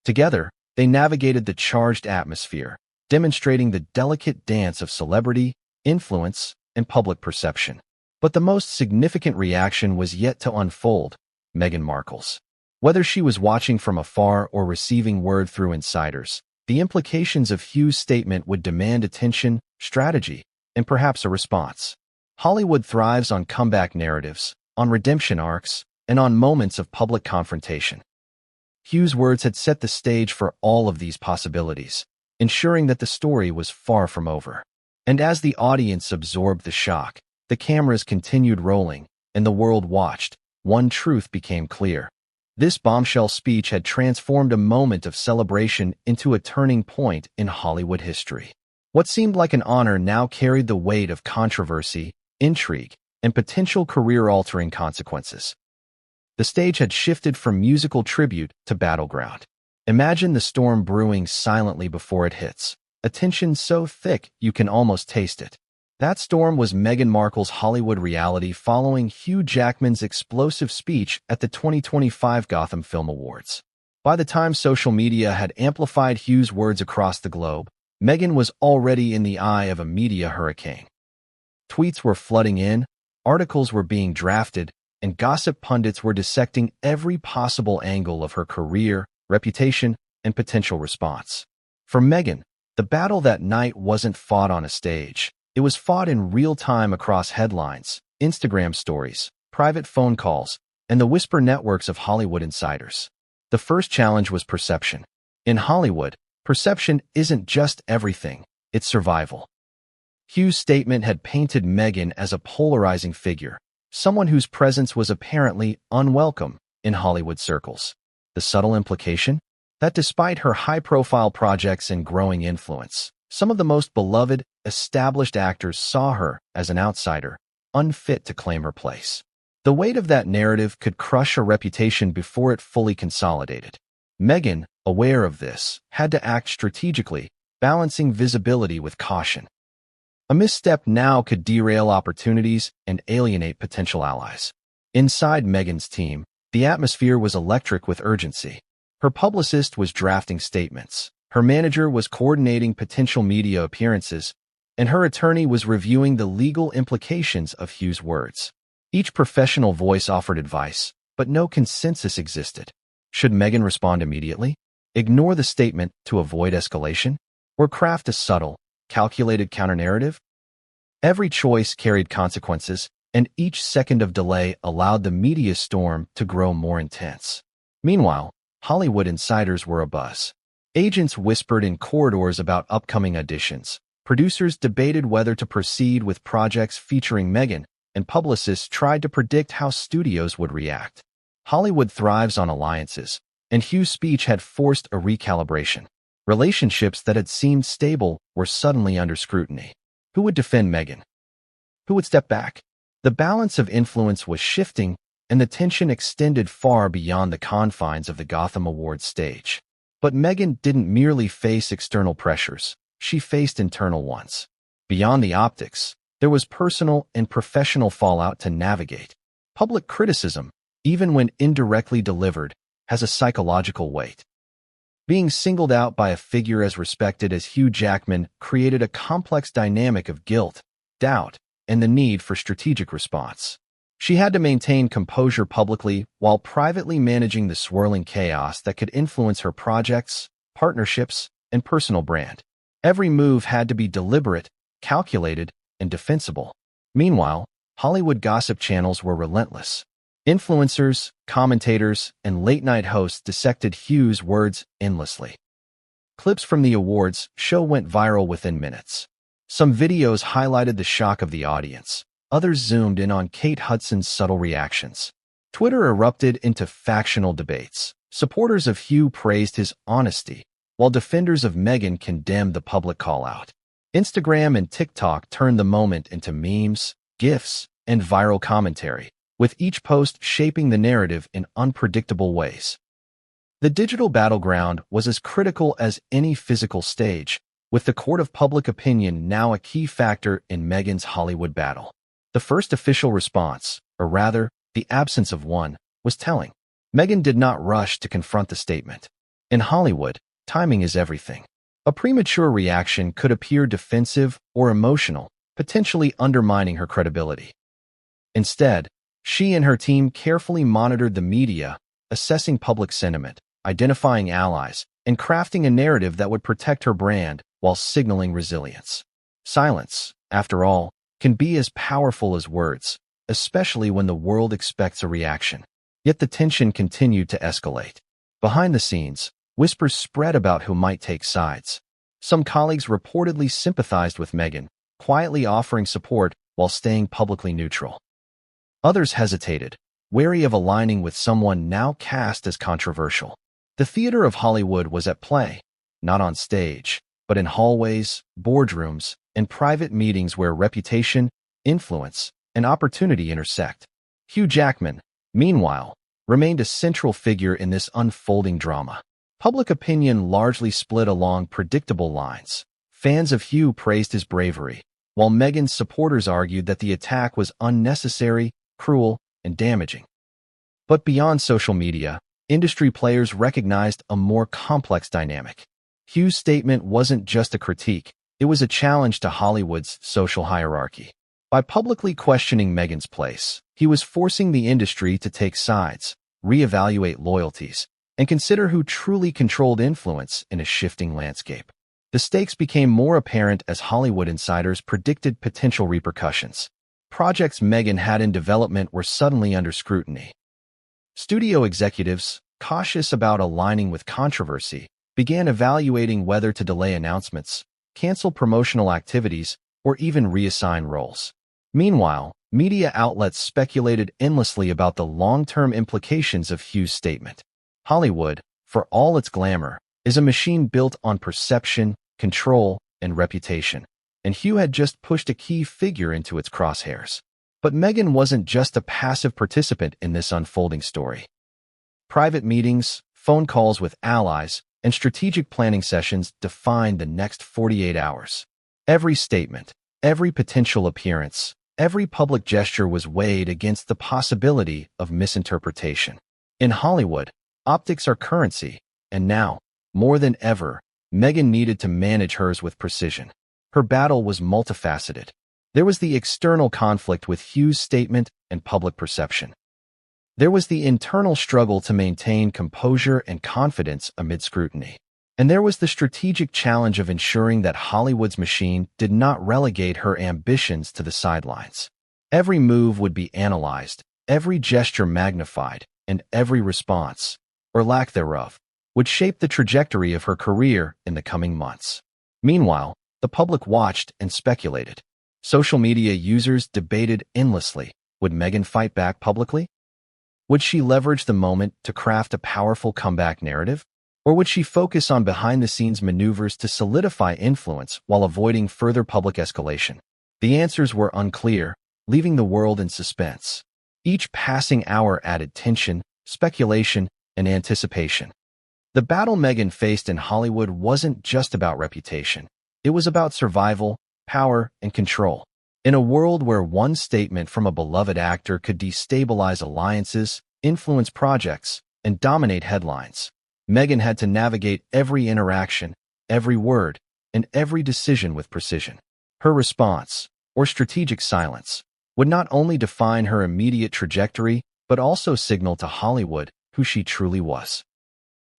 Together, they navigated the charged atmosphere, demonstrating the delicate dance of celebrity, influence, and public perception. But the most significant reaction was yet to unfold: Meghan Markle's. Whether she was watching from afar or receiving word through insiders, the implications of Hugh's statement would demand attention, strategy, and perhaps a response. Hollywood thrives on comeback narratives, on redemption arcs, and on moments of public confrontation. Hugh's words had set the stage for all of these possibilities, ensuring that the story was far from over. And as the audience absorbed the shock, the cameras continued rolling, and the world watched. One truth became clear. This bombshell speech had transformed a moment of celebration into a turning point in Hollywood history. What seemed like an honor now carried the weight of controversy, intrigue, and potential career-altering consequences. The stage had shifted from musical tribute to battleground. Imagine the storm brewing silently before it hits, a tension so thick you can almost taste it. That storm was Meghan Markle's Hollywood reality following Hugh Jackman's explosive speech at the 2025 Gotham Film Awards. By the time social media had amplified Hugh's words across the globe, Meghan was already in the eye of a media hurricane. Tweets were flooding in, articles were being drafted, and gossip pundits were dissecting every possible angle of her career, reputation, and potential response. For Meghan, the battle that night wasn't fought on a stage. It was fought in real time across headlines, Instagram stories, private phone calls, and the whisper networks of Hollywood insiders. The first challenge was perception. In Hollywood, perception isn't just everything, it's survival. Hugh's statement had painted Meghan as a polarizing figure, someone whose presence was apparently unwelcome in Hollywood circles. The subtle implication? That despite her high-profile projects and growing influence, some of the most beloved, established actors saw her as an outsider, unfit to claim her place. The weight of that narrative could crush her reputation before it fully consolidated. Meghan, aware of this, had to act strategically, balancing visibility with caution. A misstep now could derail opportunities and alienate potential allies. Inside Meghan's team, the atmosphere was electric with urgency. Her publicist was drafting statements, her manager was coordinating potential media appearances, and her attorney was reviewing the legal implications of Hugh's words. Each professional voice offered advice, but no consensus existed. Should Meghan respond immediately, ignore the statement to avoid escalation, or craft a subtle, calculated counternarrative? Every choice carried consequences, and each second of delay allowed the media storm to grow more intense. Meanwhile, Hollywood insiders were abuzz. Agents whispered in corridors about upcoming auditions. Producers debated whether to proceed with projects featuring Meghan, and publicists tried to predict how studios would react. Hollywood thrives on alliances, and Hugh's speech had forced a recalibration. Relationships that had seemed stable were suddenly under scrutiny. Who would defend Meghan? Who would step back? The balance of influence was shifting, and the tension extended far beyond the confines of the Gotham Awards stage. But Meghan didn't merely face external pressures, she faced internal ones. Beyond the optics, there was personal and professional fallout to navigate. Public criticism, even when indirectly delivered, has a psychological weight. Being singled out by a figure as respected as Hugh Jackman created a complex dynamic of guilt, doubt, and the need for strategic response. She had to maintain composure publicly while privately managing the swirling chaos that could influence her projects, partnerships, and personal brand. Every move had to be deliberate, calculated, and defensible. Meanwhile, Hollywood gossip channels were relentless. Influencers, commentators, and late-night hosts dissected Hugh's words endlessly. Clips from the awards show went viral within minutes. Some videos highlighted the shock of the audience. Others zoomed in on Kate Hudson's subtle reactions. Twitter erupted into factional debates. Supporters of Hugh praised his honesty, while defenders of Meghan condemned the public call-out. Instagram and TikTok turned the moment into memes, GIFs, and viral commentary, with each post shaping the narrative in unpredictable ways. The digital battleground was as critical as any physical stage, with the court of public opinion now a key factor in Meghan's Hollywood battle. The first official response, or rather, the absence of one, was telling. Meghan did not rush to confront the statement. In Hollywood, timing is everything. A premature reaction could appear defensive or emotional, potentially undermining her credibility. Instead, she and her team carefully monitored the media, assessing public sentiment, identifying allies, and crafting a narrative that would protect her brand while signaling resilience. Silence, after all, can be as powerful as words, especially when the world expects a reaction. Yet the tension continued to escalate. Behind the scenes, whispers spread about who might take sides. Some colleagues reportedly sympathized with Meghan, quietly offering support while staying publicly neutral. Others hesitated, wary of aligning with someone now cast as controversial. The theater of Hollywood was at play, not on stage, but in hallways, boardrooms, and private meetings where reputation, influence, and opportunity intersect. Hugh Jackman, meanwhile, remained a central figure in this unfolding drama. Public opinion largely split along predictable lines. Fans of Hugh praised his bravery, while Meghan's supporters argued that the attack was unnecessary, cruel, and damaging. But beyond social media, industry players recognized a more complex dynamic. Hugh's statement wasn't just a critique, it was a challenge to Hollywood's social hierarchy. By publicly questioning Meghan's place, he was forcing the industry to take sides, reevaluate loyalties, and consider who truly controlled influence in a shifting landscape. The stakes became more apparent as Hollywood insiders predicted potential repercussions. Projects Meghan had in development were suddenly under scrutiny. Studio executives, cautious about aligning with controversy, began evaluating whether to delay announcements, cancel promotional activities, or even reassign roles. Meanwhile, media outlets speculated endlessly about the long-term implications of Hugh's statement. Hollywood, for all its glamour, is a machine built on perception, control, and reputation, and Hugh had just pushed a key figure into its crosshairs. But Meghan wasn't just a passive participant in this unfolding story. Private meetings, phone calls with allies, and strategic planning sessions defined the next 48 hours. Every statement, every potential appearance, every public gesture was weighed against the possibility of misinterpretation. In Hollywood, optics are currency, and now, more than ever, Meghan needed to manage hers with precision. Her battle was multifaceted. There was the external conflict with Hugh's statement and public perception. There was the internal struggle to maintain composure and confidence amid scrutiny. And there was the strategic challenge of ensuring that Hollywood's machine did not relegate her ambitions to the sidelines. Every move would be analyzed, every gesture magnified, and every response, or lack thereof, would shape the trajectory of her career in the coming months. Meanwhile, the public watched and speculated. Social media users debated endlessly. Would Meghan fight back publicly? Would she leverage the moment to craft a powerful comeback narrative? Or would she focus on behind-the-scenes maneuvers to solidify influence while avoiding further public escalation? The answers were unclear, leaving the world in suspense. Each passing hour added tension, speculation, and anticipation. The battle Meghan faced in Hollywood wasn't just about reputation. It was about survival, power, and control. In a world where one statement from a beloved actor could destabilize alliances, influence projects, and dominate headlines, Meghan had to navigate every interaction, every word, and every decision with precision. Her response, or strategic silence, would not only define her immediate trajectory, but also signal to Hollywood who she truly was.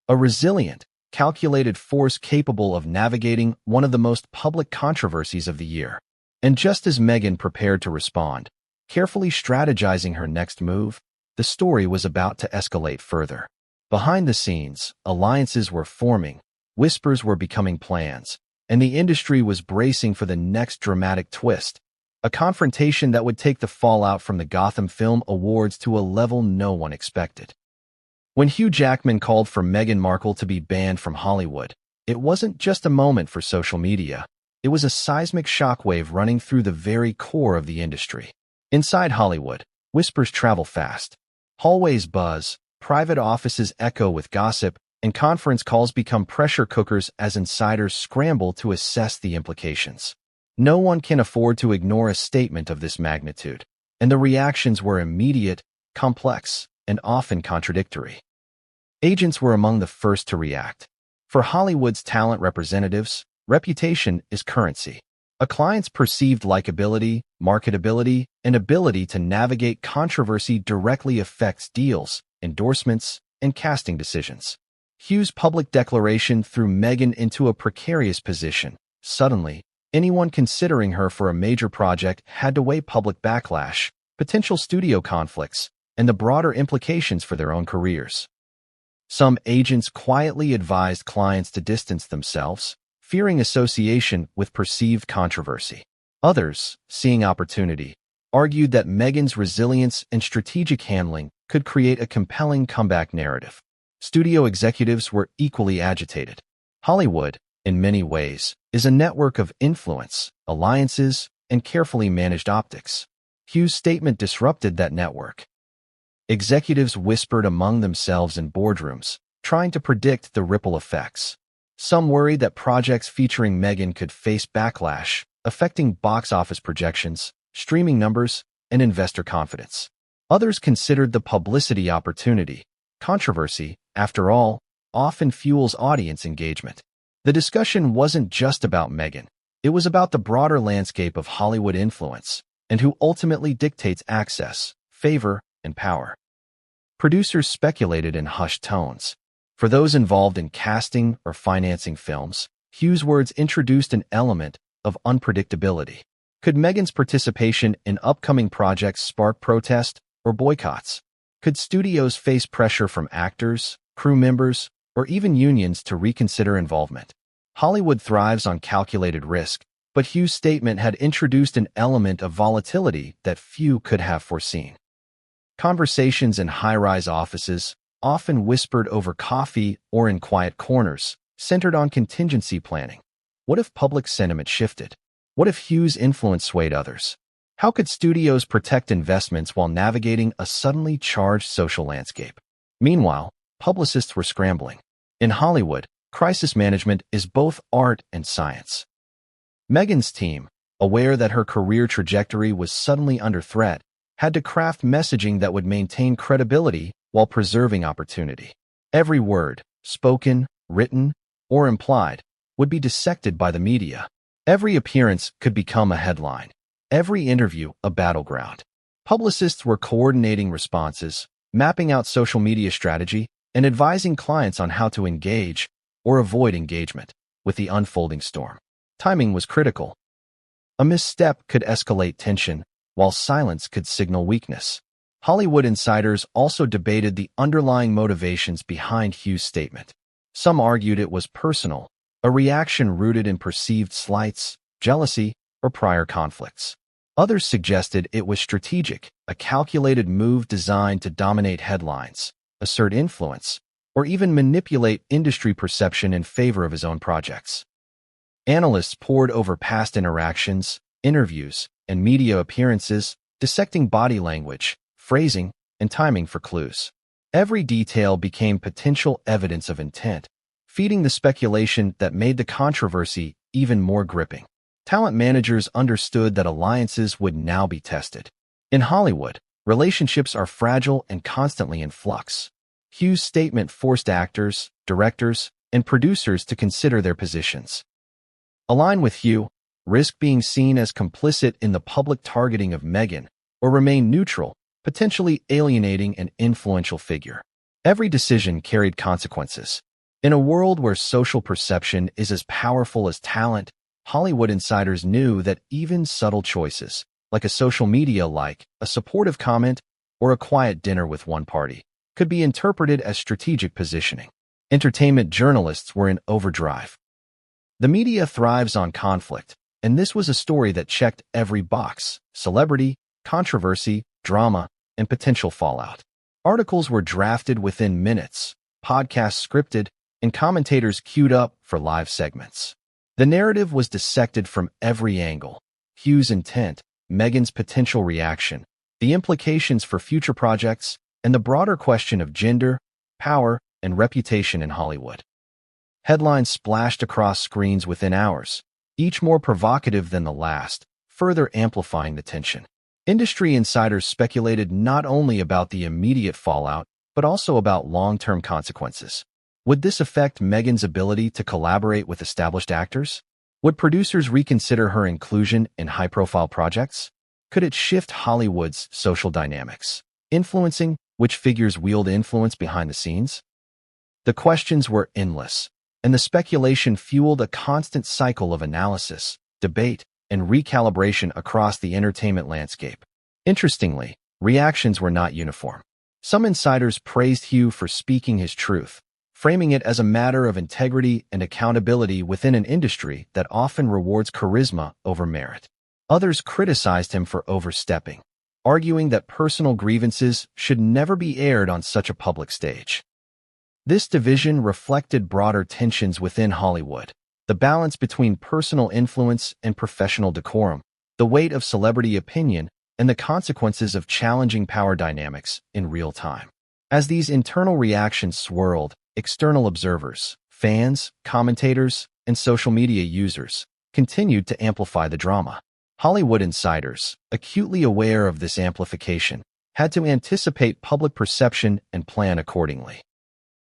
A resilient, calculated force capable of navigating one of the most public controversies of the year. And just as Meghan prepared to respond, carefully strategizing her next move, the story was about to escalate further. Behind the scenes, alliances were forming, whispers were becoming plans, and the industry was bracing for the next dramatic twist, a confrontation that would take the fallout from the Gotham Film Awards to a level no one expected. When Hugh Jackman called for Meghan Markle to be banned from Hollywood, it wasn't just a moment for social media. It was a seismic shockwave running through the very core of the industry. Inside Hollywood, whispers travel fast. Hallways buzz, private offices echo with gossip, and conference calls become pressure cookers as insiders scramble to assess the implications. No one can afford to ignore a statement of this magnitude, and the reactions were immediate, complex, and often contradictory. Agents were among the first to react. For Hollywood's talent representatives, reputation is currency. A client's perceived likability, marketability, and ability to navigate controversy directly affects deals, endorsements, and casting decisions. Hugh's public declaration threw Meghan into a precarious position. Suddenly, anyone considering her for a major project had to weigh public backlash, potential studio conflicts, and the broader implications for their own careers. Some agents quietly advised clients to distance themselves, fearing association with perceived controversy. Others, seeing opportunity, argued that Meghan's resilience and strategic handling could create a compelling comeback narrative. Studio executives were equally agitated. Hollywood, in many ways, is a network of influence, alliances, and carefully managed optics. Hugh's statement disrupted that network. Executives whispered among themselves in boardrooms, trying to predict the ripple effects. Some worried that projects featuring Meghan could face backlash, affecting box office projections, streaming numbers, and investor confidence. Others considered the publicity opportunity. Controversy, after all, often fuels audience engagement. The discussion wasn't just about Meghan. It was about the broader landscape of Hollywood influence and who ultimately dictates access, favor, and power. Producers speculated in hushed tones. For those involved in casting or financing films, Hugh's words introduced an element of unpredictability. Could Meghan's participation in upcoming projects spark protest or boycotts? Could studios face pressure from actors, crew members, or even unions to reconsider involvement? Hollywood thrives on calculated risk, but Hugh's statement had introduced an element of volatility that few could have foreseen. Conversations in high-rise offices, often whispered over coffee or in quiet corners, centered on contingency planning. What if public sentiment shifted? What if Hugh's influence swayed others? How could studios protect investments while navigating a suddenly charged social landscape? Meanwhile, publicists were scrambling. In Hollywood, crisis management is both art and science. Meghan's team, aware that her career trajectory was suddenly under threat, had to craft messaging that would maintain credibility while preserving opportunity. Every word, spoken, written, or implied, would be dissected by the media. Every appearance could become a headline. Every interview a battleground. Publicists were coordinating responses, mapping out social media strategy, and advising clients on how to engage or avoid engagement with the unfolding storm. Timing was critical. A misstep could escalate tension, while silence could signal weakness. Hollywood insiders also debated the underlying motivations behind Hugh's statement. Some argued it was personal, a reaction rooted in perceived slights, jealousy, or prior conflicts. Others suggested it was strategic, a calculated move designed to dominate headlines, assert influence, or even manipulate industry perception in favor of his own projects. Analysts pored over past interactions, interviews, and media appearances, dissecting body language, phrasing, and timing for clues. Every detail became potential evidence of intent, feeding the speculation that made the controversy even more gripping. Talent managers understood that alliances would now be tested. In Hollywood, relationships are fragile and constantly in flux. Hugh's statement forced actors, directors, and producers to consider their positions. Align with Hugh, risk being seen as complicit in the public targeting of Meghan, or remain neutral, potentially alienating an influential figure. Every decision carried consequences. In a world where social perception is as powerful as talent, Hollywood insiders knew that even subtle choices, like a social media like, a supportive comment, or a quiet dinner with one party, could be interpreted as strategic positioning. Entertainment journalists were in overdrive. The media thrives on conflict, and this was a story that checked every box: celebrity, controversy, drama, and potential fallout. Articles were drafted within minutes, podcasts scripted, and commentators queued up for live segments. The narrative was dissected from every angle: Hugh's intent, Meghan's potential reaction, the implications for future projects, and the broader question of gender, power, and reputation in Hollywood. Headlines splashed across screens within hours, each more provocative than the last, further amplifying the tension. Industry insiders speculated not only about the immediate fallout, but also about long-term consequences. Would this affect Meghan's ability to collaborate with established actors? Would producers reconsider her inclusion in high-profile projects? Could it shift Hollywood's social dynamics, influencing which figures wield influence behind the scenes? The questions were endless, and the speculation fueled a constant cycle of analysis, debate, and recalibration across the entertainment landscape. Interestingly, reactions were not uniform. Some insiders praised Hugh for speaking his truth, framing it as a matter of integrity and accountability within an industry that often rewards charisma over merit. Others criticized him for overstepping, arguing that personal grievances should never be aired on such a public stage. This division reflected broader tensions within Hollywood: the balance between personal influence and professional decorum, the weight of celebrity opinion, and the consequences of challenging power dynamics in real time. As these internal reactions swirled, external observers, fans, commentators, and social media users continued to amplify the drama. Hollywood insiders, acutely aware of this amplification, had to anticipate public perception and plan accordingly.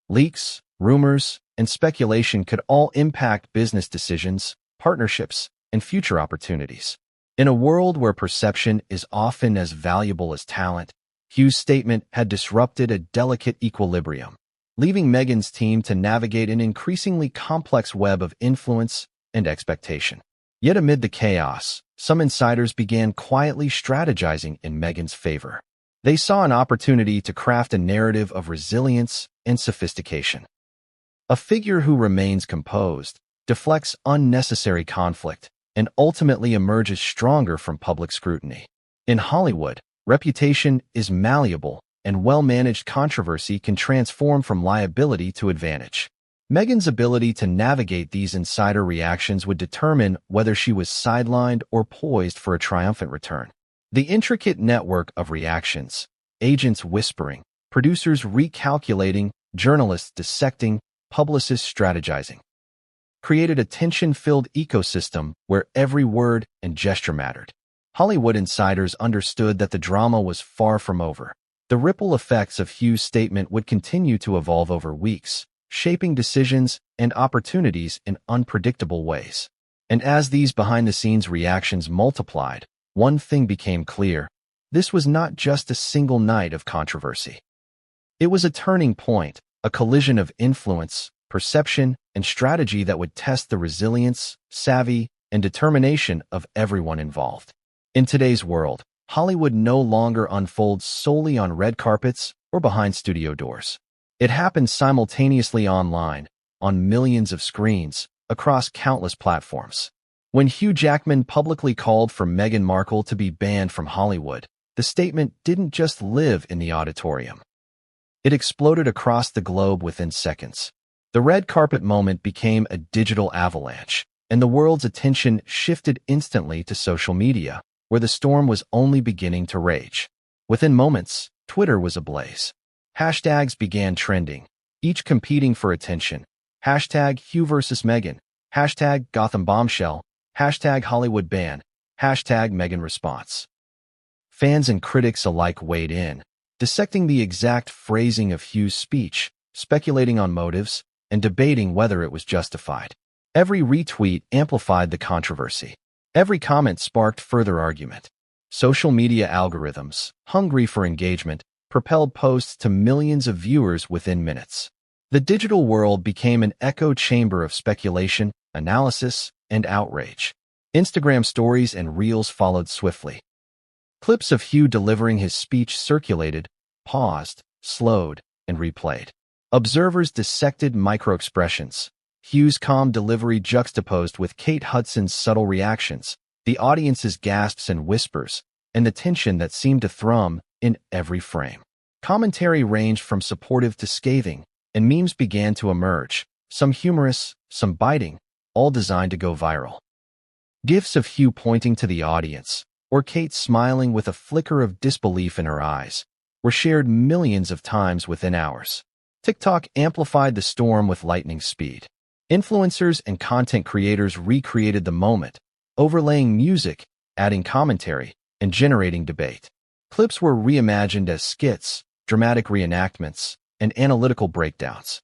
Leaks, rumors, and speculation could all impact business decisions, partnerships, and future opportunities. In a world where perception is often as valuable as talent, Hugh's statement had disrupted a delicate equilibrium. leaving Meghan's team to navigate an increasingly complex web of influence and expectation. Yet amid the chaos, some insiders began quietly strategizing in Meghan's favor. They saw an opportunity to craft a narrative of resilience and sophistication. A figure who remains composed, deflects unnecessary conflict, and ultimately emerges stronger from public scrutiny. In Hollywood, reputation is malleable, and well-managed controversy can transform from liability to advantage. Meghan's ability to navigate these insider reactions would determine whether she was sidelined or poised for a triumphant return. The intricate network of reactions, agents whispering, producers recalculating, journalists dissecting, publicists strategizing, created a tension-filled ecosystem where every word and gesture mattered. Hollywood insiders understood that the drama was far from over. The ripple effects of Hugh's statement would continue to evolve over weeks, shaping decisions and opportunities in unpredictable ways. And as these behind-the-scenes reactions multiplied, one thing became clear: this was not just a single night of controversy. It was a turning point, a collision of influence, perception, and strategy that would test the resilience, savvy, and determination of everyone involved. In today's world, Hollywood no longer unfolds solely on red carpets or behind studio doors. It happens simultaneously online, on millions of screens, across countless platforms. When Hugh Jackman publicly called for Meghan Markle to be banned from Hollywood, the statement didn't just live in the auditorium. It exploded across the globe within seconds. The red carpet moment became a digital avalanche, and the world's attention shifted instantly to social media, where the storm was only beginning to rage. Within moments, Twitter was ablaze. Hashtags began trending, each competing for attention. Hashtag Hugh versus Meghan, hashtag Gotham bombshell, hashtag Hollywood ban, hashtag Meghan response. Fans and critics alike weighed in, dissecting the exact phrasing of Hugh's speech, speculating on motives, and debating whether it was justified. Every retweet amplified the controversy. Every comment sparked further argument. Social media algorithms, hungry for engagement, propelled posts to millions of viewers within minutes. The digital world became an echo chamber of speculation, analysis, and outrage. Instagram stories and reels followed swiftly. Clips of Hugh delivering his speech circulated, paused, slowed, and replayed. Observers dissected micro-expressions. Hugh's calm delivery juxtaposed with Kate Hudson's subtle reactions, the audience's gasps and whispers, and the tension that seemed to thrum in every frame. Commentary ranged from supportive to scathing, and memes began to emerge, some humorous, some biting, all designed to go viral. GIFs of Hugh pointing to the audience, or Kate smiling with a flicker of disbelief in her eyes, were shared millions of times within hours. TikTok amplified the storm with lightning speed. Influencers and content creators recreated the moment, overlaying music, adding commentary, and generating debate. Clips were reimagined as skits, dramatic reenactments, and analytical breakdowns.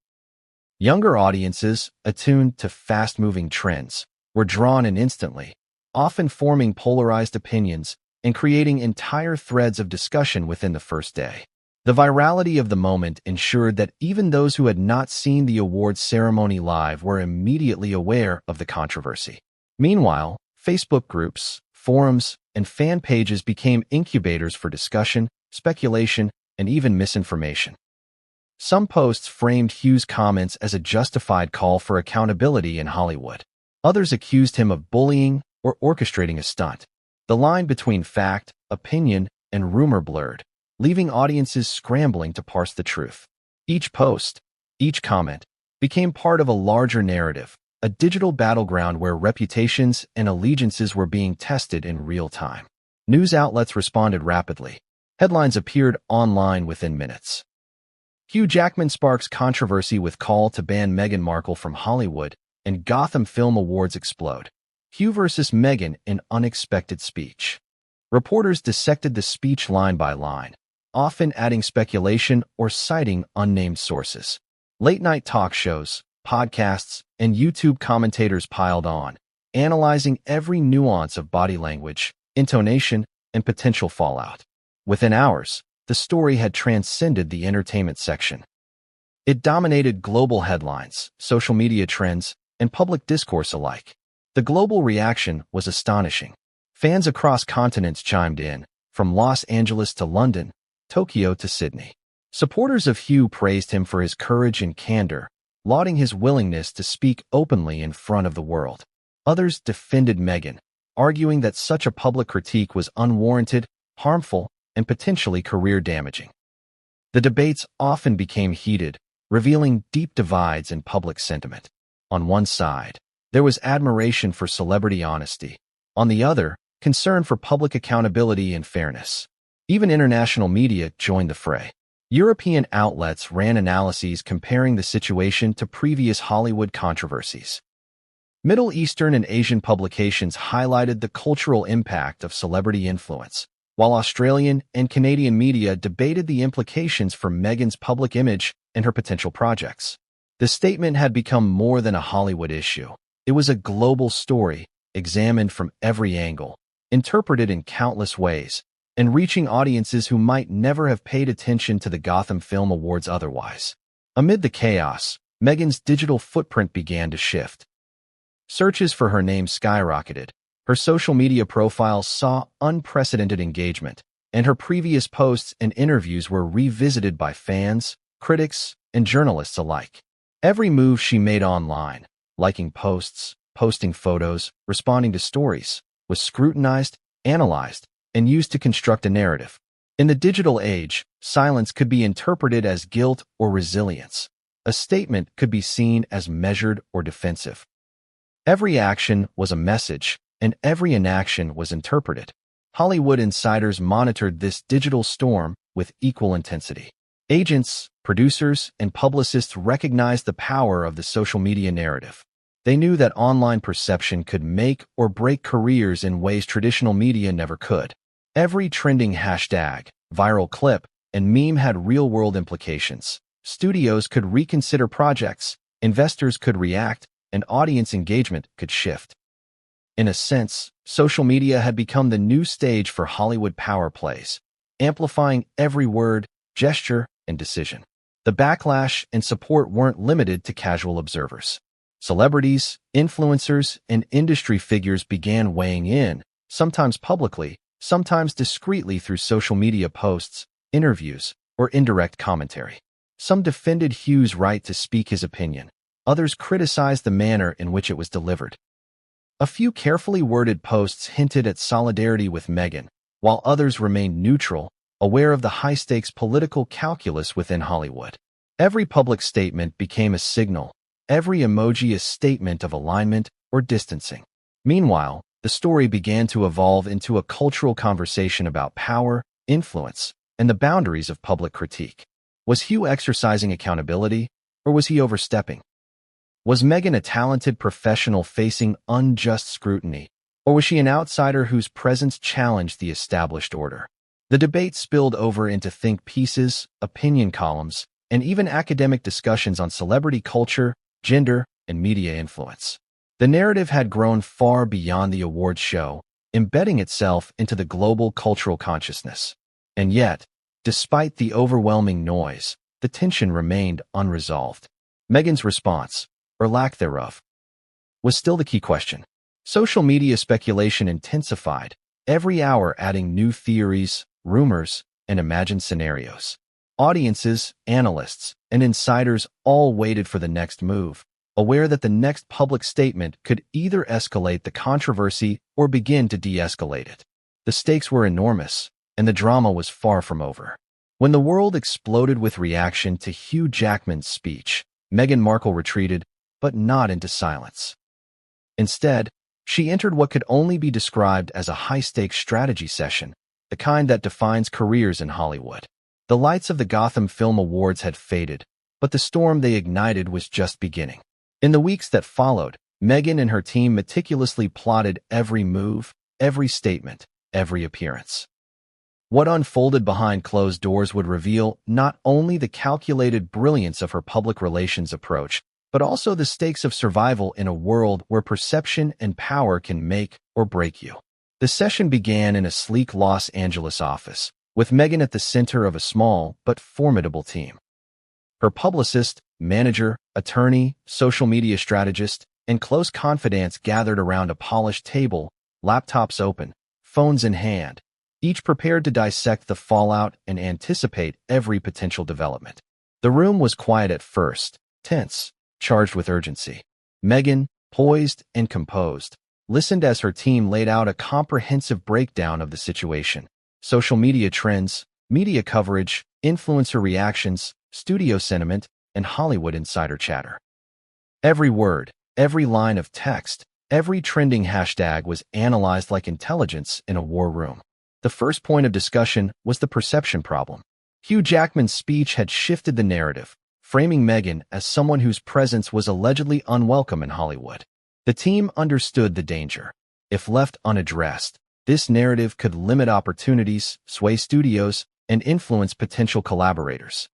Younger audiences, attuned to fast-moving trends, were drawn in instantly, often forming polarized opinions and creating entire threads of discussion within the first day. The virality of the moment ensured that even those who had not seen the awards ceremony live were immediately aware of the controversy. Meanwhile, Facebook groups, forums, and fan pages became incubators for discussion, speculation, and even misinformation. Some posts framed Hugh's comments as a justified call for accountability in Hollywood. Others accused him of bullying or orchestrating a stunt. The line between fact, opinion, and rumor blurred, leaving audiences scrambling to parse the truth. Each post, each comment, became part of a larger narrative, a digital battleground where reputations and allegiances were being tested in real time. News outlets responded rapidly. Headlines appeared online within minutes. Hugh Jackman sparks controversy with call to ban Meghan Markle from Hollywood, and Gotham Film Awards explode. Hugh versus Meghan in unexpected speech. Reporters dissected the speech line by line, often adding speculation or citing unnamed sources. Late-night talk shows, podcasts, and YouTube commentators piled on, analyzing every nuance of body language, intonation, and potential fallout. Within hours, the story had transcended the entertainment section. It dominated global headlines, social media trends, and public discourse alike. The global reaction was astonishing. Fans across continents chimed in, from Los Angeles to London, Tokyo to Sydney. Supporters of Hugh praised him for his courage and candor, lauding his willingness to speak openly in front of the world. Others defended Meghan, arguing that such a public critique was unwarranted, harmful, and potentially career-damaging. The debates often became heated, revealing deep divides in public sentiment. On one side, there was admiration for celebrity honesty. On the other, concern for public accountability and fairness. Even international media joined the fray. European outlets ran analyses comparing the situation to previous Hollywood controversies. Middle Eastern and Asian publications highlighted the cultural impact of celebrity influence, while Australian and Canadian media debated the implications for Meghan's public image and her potential projects. The statement had become more than a Hollywood issue. It was a global story, examined from every angle, interpreted in countless ways, and reaching audiences who might never have paid attention to the Gotham Film Awards otherwise. Amid the chaos, Meghan's digital footprint began to shift. Searches for her name skyrocketed, her social media profiles saw unprecedented engagement, and her previous posts and interviews were revisited by fans, critics, and journalists alike. Every move she made online, liking posts, posting photos, responding to stories, was scrutinized, analyzed, and used to construct a narrative. In the digital age, silence could be interpreted as guilt or resilience. A statement could be seen as measured or defensive. Every action was a message, and every inaction was interpreted. Hollywood insiders monitored this digital storm with equal intensity. Agents, producers, and publicists recognized the power of the social media narrative. They knew that online perception could make or break careers in ways traditional media never could. Every trending hashtag, viral clip, and meme had real-world implications. Studios could reconsider projects, investors could react, and audience engagement could shift. In a sense, social media had become the new stage for Hollywood power plays, amplifying every word, gesture, and decision. The backlash and support weren't limited to casual observers. Celebrities, influencers, and industry figures began weighing in, sometimes publicly, sometimes discreetly through social media posts, interviews, or indirect commentary. Some defended Hugh's right to speak his opinion. Others criticized the manner in which it was delivered. A few carefully worded posts hinted at solidarity with Meghan, while others remained neutral, aware of the high-stakes political calculus within Hollywood. Every public statement became a signal, every emoji a statement of alignment or distancing. Meanwhile, the story began to evolve into a cultural conversation about power, influence, and the boundaries of public critique. Was Hugh exercising accountability, or was he overstepping? Was Meghan a talented professional facing unjust scrutiny, or was she an outsider whose presence challenged the established order? The debate spilled over into think pieces, opinion columns, and even academic discussions on celebrity culture, gender, and media influence. The narrative had grown far beyond the awards show, embedding itself into the global cultural consciousness. And yet, despite the overwhelming noise, the tension remained unresolved. Meghan's response, or lack thereof, was still the key question. Social media speculation intensified, every hour adding new theories, rumors, and imagined scenarios. Audiences, analysts, and insiders all waited for the next move, aware that the next public statement could either escalate the controversy or begin to de-escalate it. The stakes were enormous, and the drama was far from over. When the world exploded with reaction to Hugh Jackman's speech, Meghan Markle retreated, but not into silence. Instead, she entered what could only be described as a high-stakes strategy session, the kind that defines careers in Hollywood. The lights of the Gotham Film Awards had faded, but the storm they ignited was just beginning. In the weeks that followed, Meghan and her team meticulously plotted every move, every statement, every appearance. What unfolded behind closed doors would reveal not only the calculated brilliance of her public relations approach, but also the stakes of survival in a world where perception and power can make or break you. The session began in a sleek Los Angeles office, with Meghan at the center of a small but formidable team. Her publicist, manager, attorney, social media strategist, and close confidants gathered around a polished table, laptops open, phones in hand, each prepared to dissect the fallout and anticipate every potential development. The room was quiet at first, tense, charged with urgency. Meghan, poised and composed, listened as her team laid out a comprehensive breakdown of the situation. Social media trends, media coverage, influencer reactions, studio sentiment, and Hollywood insider chatter. Every word, every line of text, every trending hashtag was analyzed like intelligence in a war room. The first point of discussion was the perception problem. Hugh Jackman's speech had shifted the narrative, framing Meghan as someone whose presence was allegedly unwelcome in Hollywood. The team understood the danger. If left unaddressed, this narrative could limit opportunities, sway studios, and influence potential collaborators.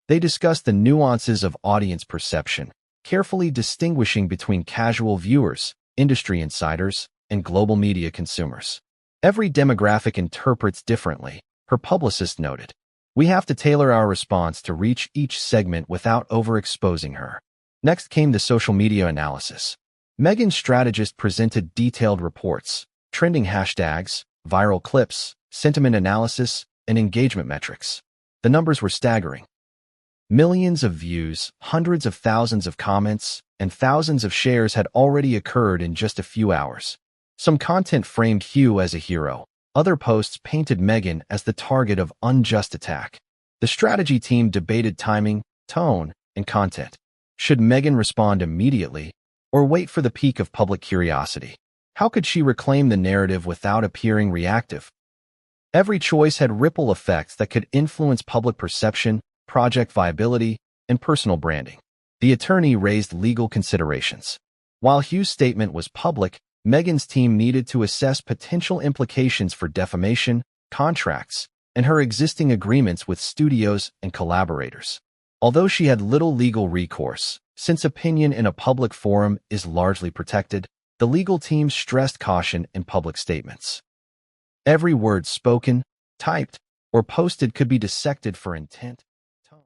They discussed the nuances of audience perception, carefully distinguishing between casual viewers, industry insiders, and global media consumers. Every demographic interprets differently, her publicist noted. We have to tailor our response to reach each segment without overexposing her. Next came the social media analysis. Meghan's strategist presented detailed reports, trending hashtags, viral clips, sentiment analysis, and engagement metrics. The numbers were staggering. Millions of views, hundreds of thousands of comments, and thousands of shares had already occurred in just a few hours. Some content framed Hugh as a hero. Other posts painted Meghan as the target of unjust attack. The strategy team debated timing, tone, and content. Should Meghan respond immediately, or wait for the peak of public curiosity? How could she reclaim the narrative without appearing reactive? Every choice had ripple effects that could influence public perception, project viability, and personal branding. The attorney raised legal considerations. While Hugh's statement was public, Meghan's team needed to assess potential implications for defamation, contracts, and her existing agreements with studios and collaborators. Although she had little legal recourse, since opinion in a public forum is largely protected, the legal team stressed caution in public statements. Every word spoken, typed, or posted could be dissected for intent,